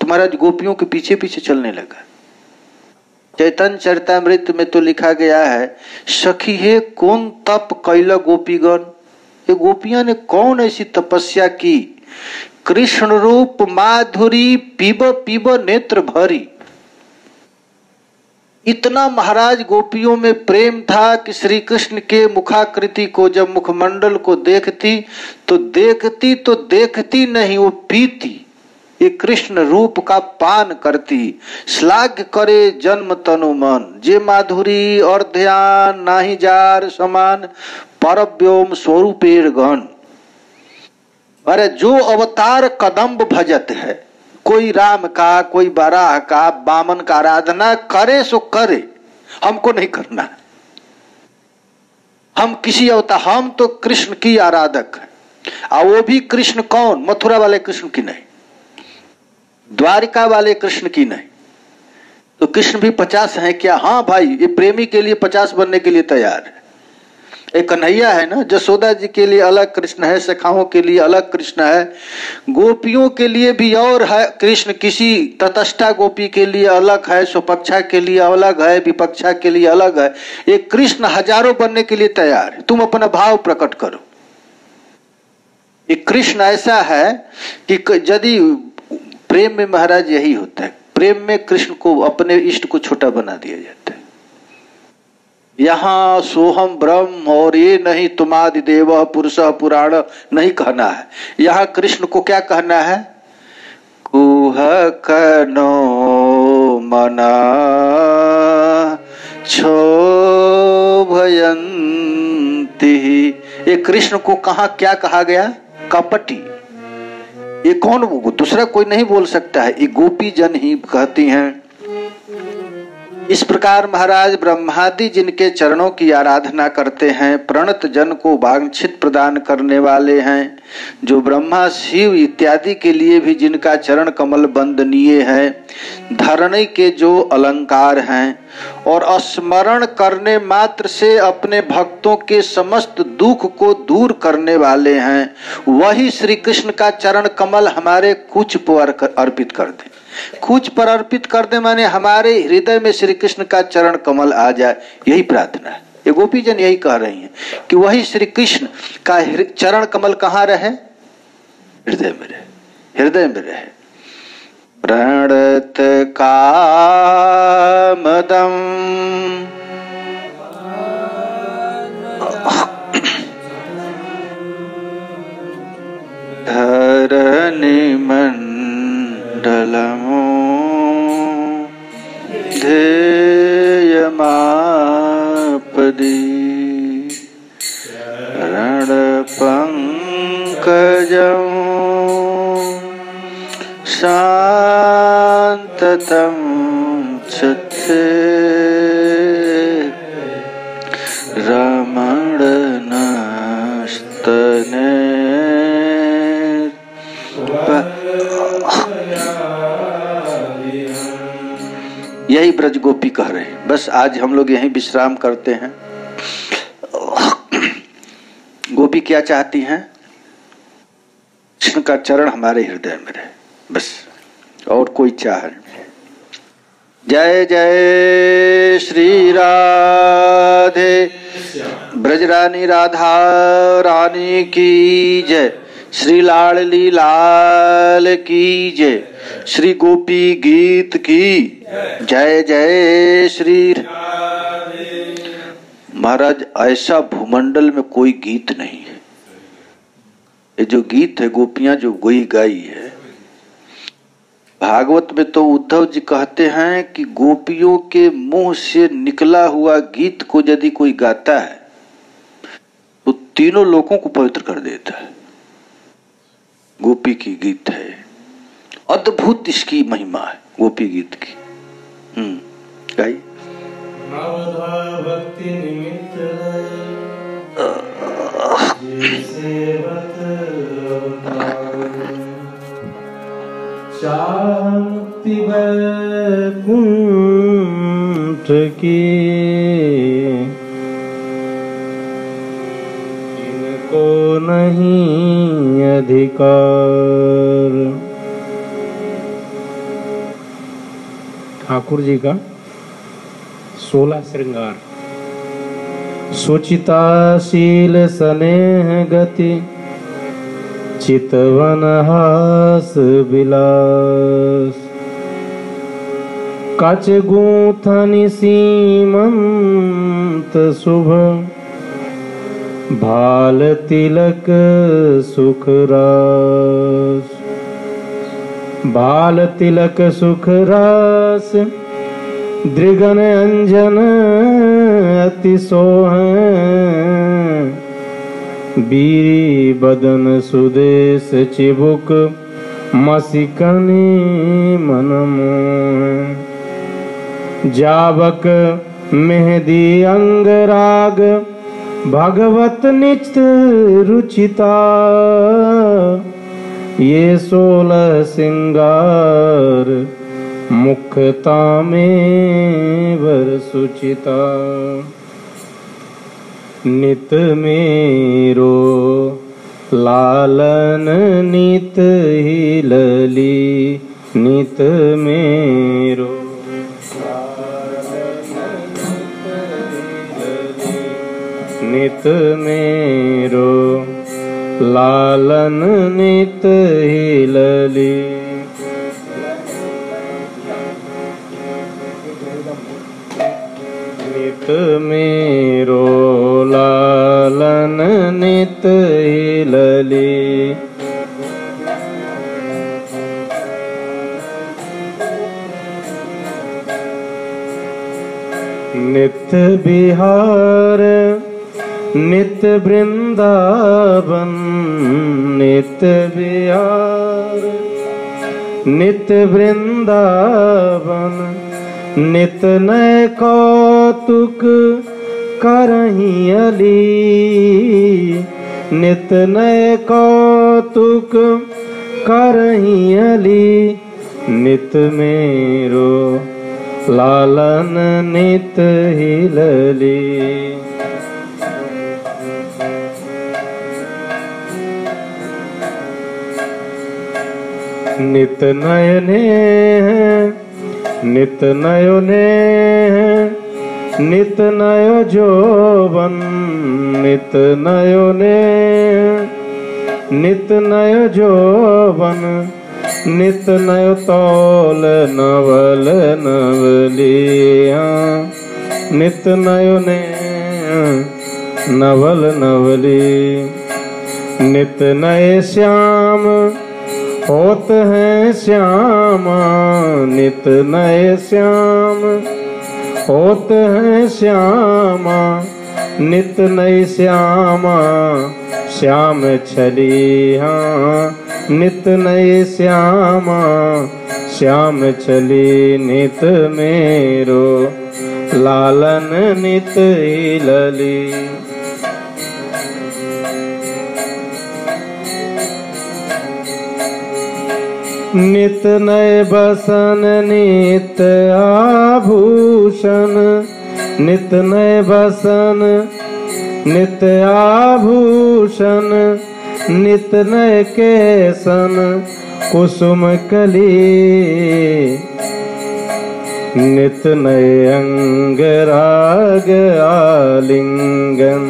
Speaker 1: तो महाराज गोपियों के पीछे पीछे चलने लगा। चैतन्य चरितामृत में तो लिखा गया है, सखी हे कौन तप कैला गोपीगण, ये गोपियां ने कौन ऐसी तपस्या की, कृष्ण रूप माधुरी पीब पीब नेत्र भरी। इतना महाराज गोपियों में प्रेम था कि श्री कृष्ण के मुखाकृति को जब मुखमंडल को देखती तो देखती नहीं, वो पीती, ये कृष्ण रूप का पान करती। श्लाघ्य करे जन्म तनु मन, जे माधुरी और ध्यान नाही जार समान, परव्योम स्वरूपेर गण। अरे जो अवतार कदम्ब भजत है, कोई राम का, कोई बराह का, बामन का आराधना करे सो करे, हमको नहीं करना है। हम किसी अवतार, हम तो कृष्ण की आराधक है। और वो भी कृष्ण कौन? मथुरा वाले कृष्ण की नहीं, द्वारिका वाले कृष्ण की नहीं। तो कृष्ण भी 50 है क्या? हाँ भाई, ये प्रेमी के लिए 50 बनने के लिए तैयार है। एक कन्हैया है ना, जसोदा जी के लिए अलग कृष्ण है, सखाओं के लिए अलग कृष्ण है, गोपियों के लिए भी और है कृष्ण, किसी तटस्था गोपी के लिए अलग है, स्वपक्षा के लिए अलग है, विपक्षा के लिए अलग है। एक कृष्ण हजारों बनने के लिए तैयार है, तुम अपना भाव प्रकट करो। एक कृष्ण ऐसा है कि यदि प्रेम में महाराज यही होता है, प्रेम में कृष्ण को, अपने इष्ट को छोटा बना दिया जाता है। यहाँ सोहम ब्रह्म और ये नहीं तुमादि देव पुरुष पुराण नहीं कहना है, यहाँ कृष्ण को क्या कहना है? कुहक नो मना क्षोभयन्ति। ये कृष्ण को कहा क्या कहा गया? कपटी। ये कौन? दूसरा कोई नहीं बोल सकता है, ये गोपी जन ही कहती हैं। इस प्रकार महाराज ब्रह्मादि जिनके चरणों की आराधना करते हैं, प्रणत जन को वांछित प्रदान करने वाले हैं, जो ब्रह्मा शिव इत्यादि के लिए भी जिनका चरण कमल वंदनीय है, धरणी के जो अलंकार हैं और स्मरण करने मात्र से अपने भक्तों के समस्त दुख को दूर करने वाले हैं, वही श्री कृष्ण का चरण कमल हमारे कुछ पर अर्पित कर दे। कुछ पर अर्पित कर दे माने हमारे हृदय में श्री कृष्ण का चरण कमल आ जाए, यही प्रार्थना है। ये गोपीजन यही कह रही हैं कि वही श्री कृष्ण का चरण कमल कहाँ रहे? हृदय में रहे, हृदय में रहे। प्रणत कामदम धरणी मंडलमो ध्येयमापदी रण पंकजं शांततं चित्ते रमणनस्तने। यही ब्रज गोपी कह रहे हैं। बस आज हम लोग यहीं विश्राम करते हैं। गोपी क्या चाहती हैं? कृष्ण का चरण हमारे हृदय में रहे, बस, और कोई चाह नहीं। जय जय श्री राधे, ब्रजरानी राधा रानी की जय, श्री लाडली लाल की जय, श्री गोपी गीत की जय जय श्री। महाराज ऐसा भूमंडल में कोई गीत नहीं है। ये जो गीत है गोपियां जो गाई है, भागवत में तो उद्धव जी कहते हैं कि गोपियों के मुंह से निकला हुआ गीत को यदि कोई गाता है तो तीनों लोगों को पवित्र कर देता है। गोपी की गीत है, अद्भुत इसकी महिमा है गोपी गीत की। गाइए।
Speaker 2: नवधा भक्ति निमित्त शांति वैकुंठ की, इनको नहीं अधिकार। ठाकुर जी का 16 श्रृंगार। सुचिताशील स्नेह गति, चितवन हास विलास। कच गूंथनि सीमंत शुभ, भाल तिलक सुख रास। भाल तिलक सुख रास, दृगन अंजन अति सोहं। बीरी बदन सुदेश चिबुक, मसिकनी मन मोह। जावक मेहदी अंगराग, भगवत नित्य रुचिता। ये 16 सिंगार, मुखता में वर सुचिता। नित मेरो लालन नित ही लली। नित मेरो नित मेरो लालन नित ही लली। नित मेरो लालन नित ही लली। नित्य बिहार नित्य वृंदावन। नित्य बिहार नित्य वृंदावन। नित नय कौतुक करहीं अली। नित नय कौतुक करहीं अली। नित मेरो लालन नित ही लली। नित नयने नित नयने नित नयो जोवन। नित नयने नित नयो जोवन। नित नयो तौल नवल नवलिया। नित नयने नवल नवली। नित नए श्याम होत हैं श्यामा। नित नए श्याम होत हैं श्यामा। नित नई श्यामा श्याम छली। हाँ नित नई श्यामा श्याम छली। नित मेरो लालन नित ही लली। नित नए बसन नित आभूषण। नित नए बसन नित आभूषण। नित नए केसन कुसुम कली। नित नए अंग राग आलिंगन।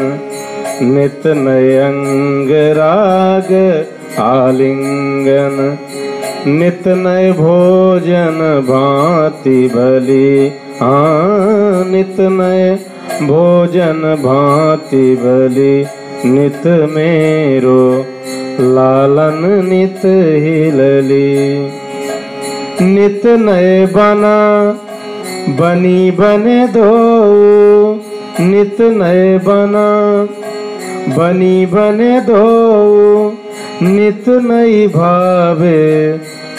Speaker 2: नित नए अंग राग आलिंगन। नित नए भोजन भांति भली। हाँ नित नए भोजन भांति भली। नित मेरो लालन नित ही लली। नित नए बना बनी बने दो। नित नए बना बनी बने दो।
Speaker 4: नित नई भावे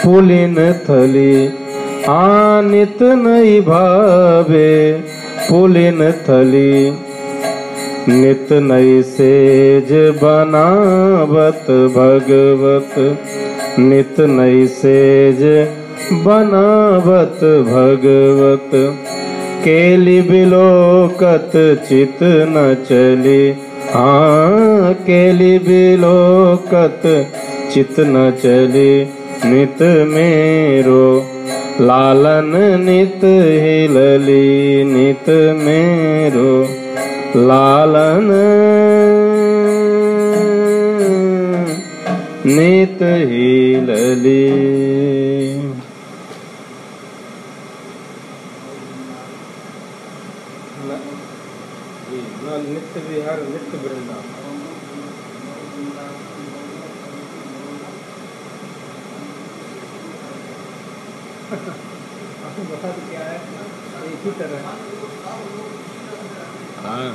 Speaker 4: पुलिन थली। नित नई भावे पुलिन थली। नित नई सेज बनावत भगवत। नित नई सेज बनावत भगवत। केली बिलोकत चित न चली। केली बिलोकत चित न चली। नित मेरो लालन नित हिलली। नित मेरो लालन नित हिलली। नित्य विहार नित्य वृंदावन। आपको बता तो क्या है, एक ही तरह। हाँ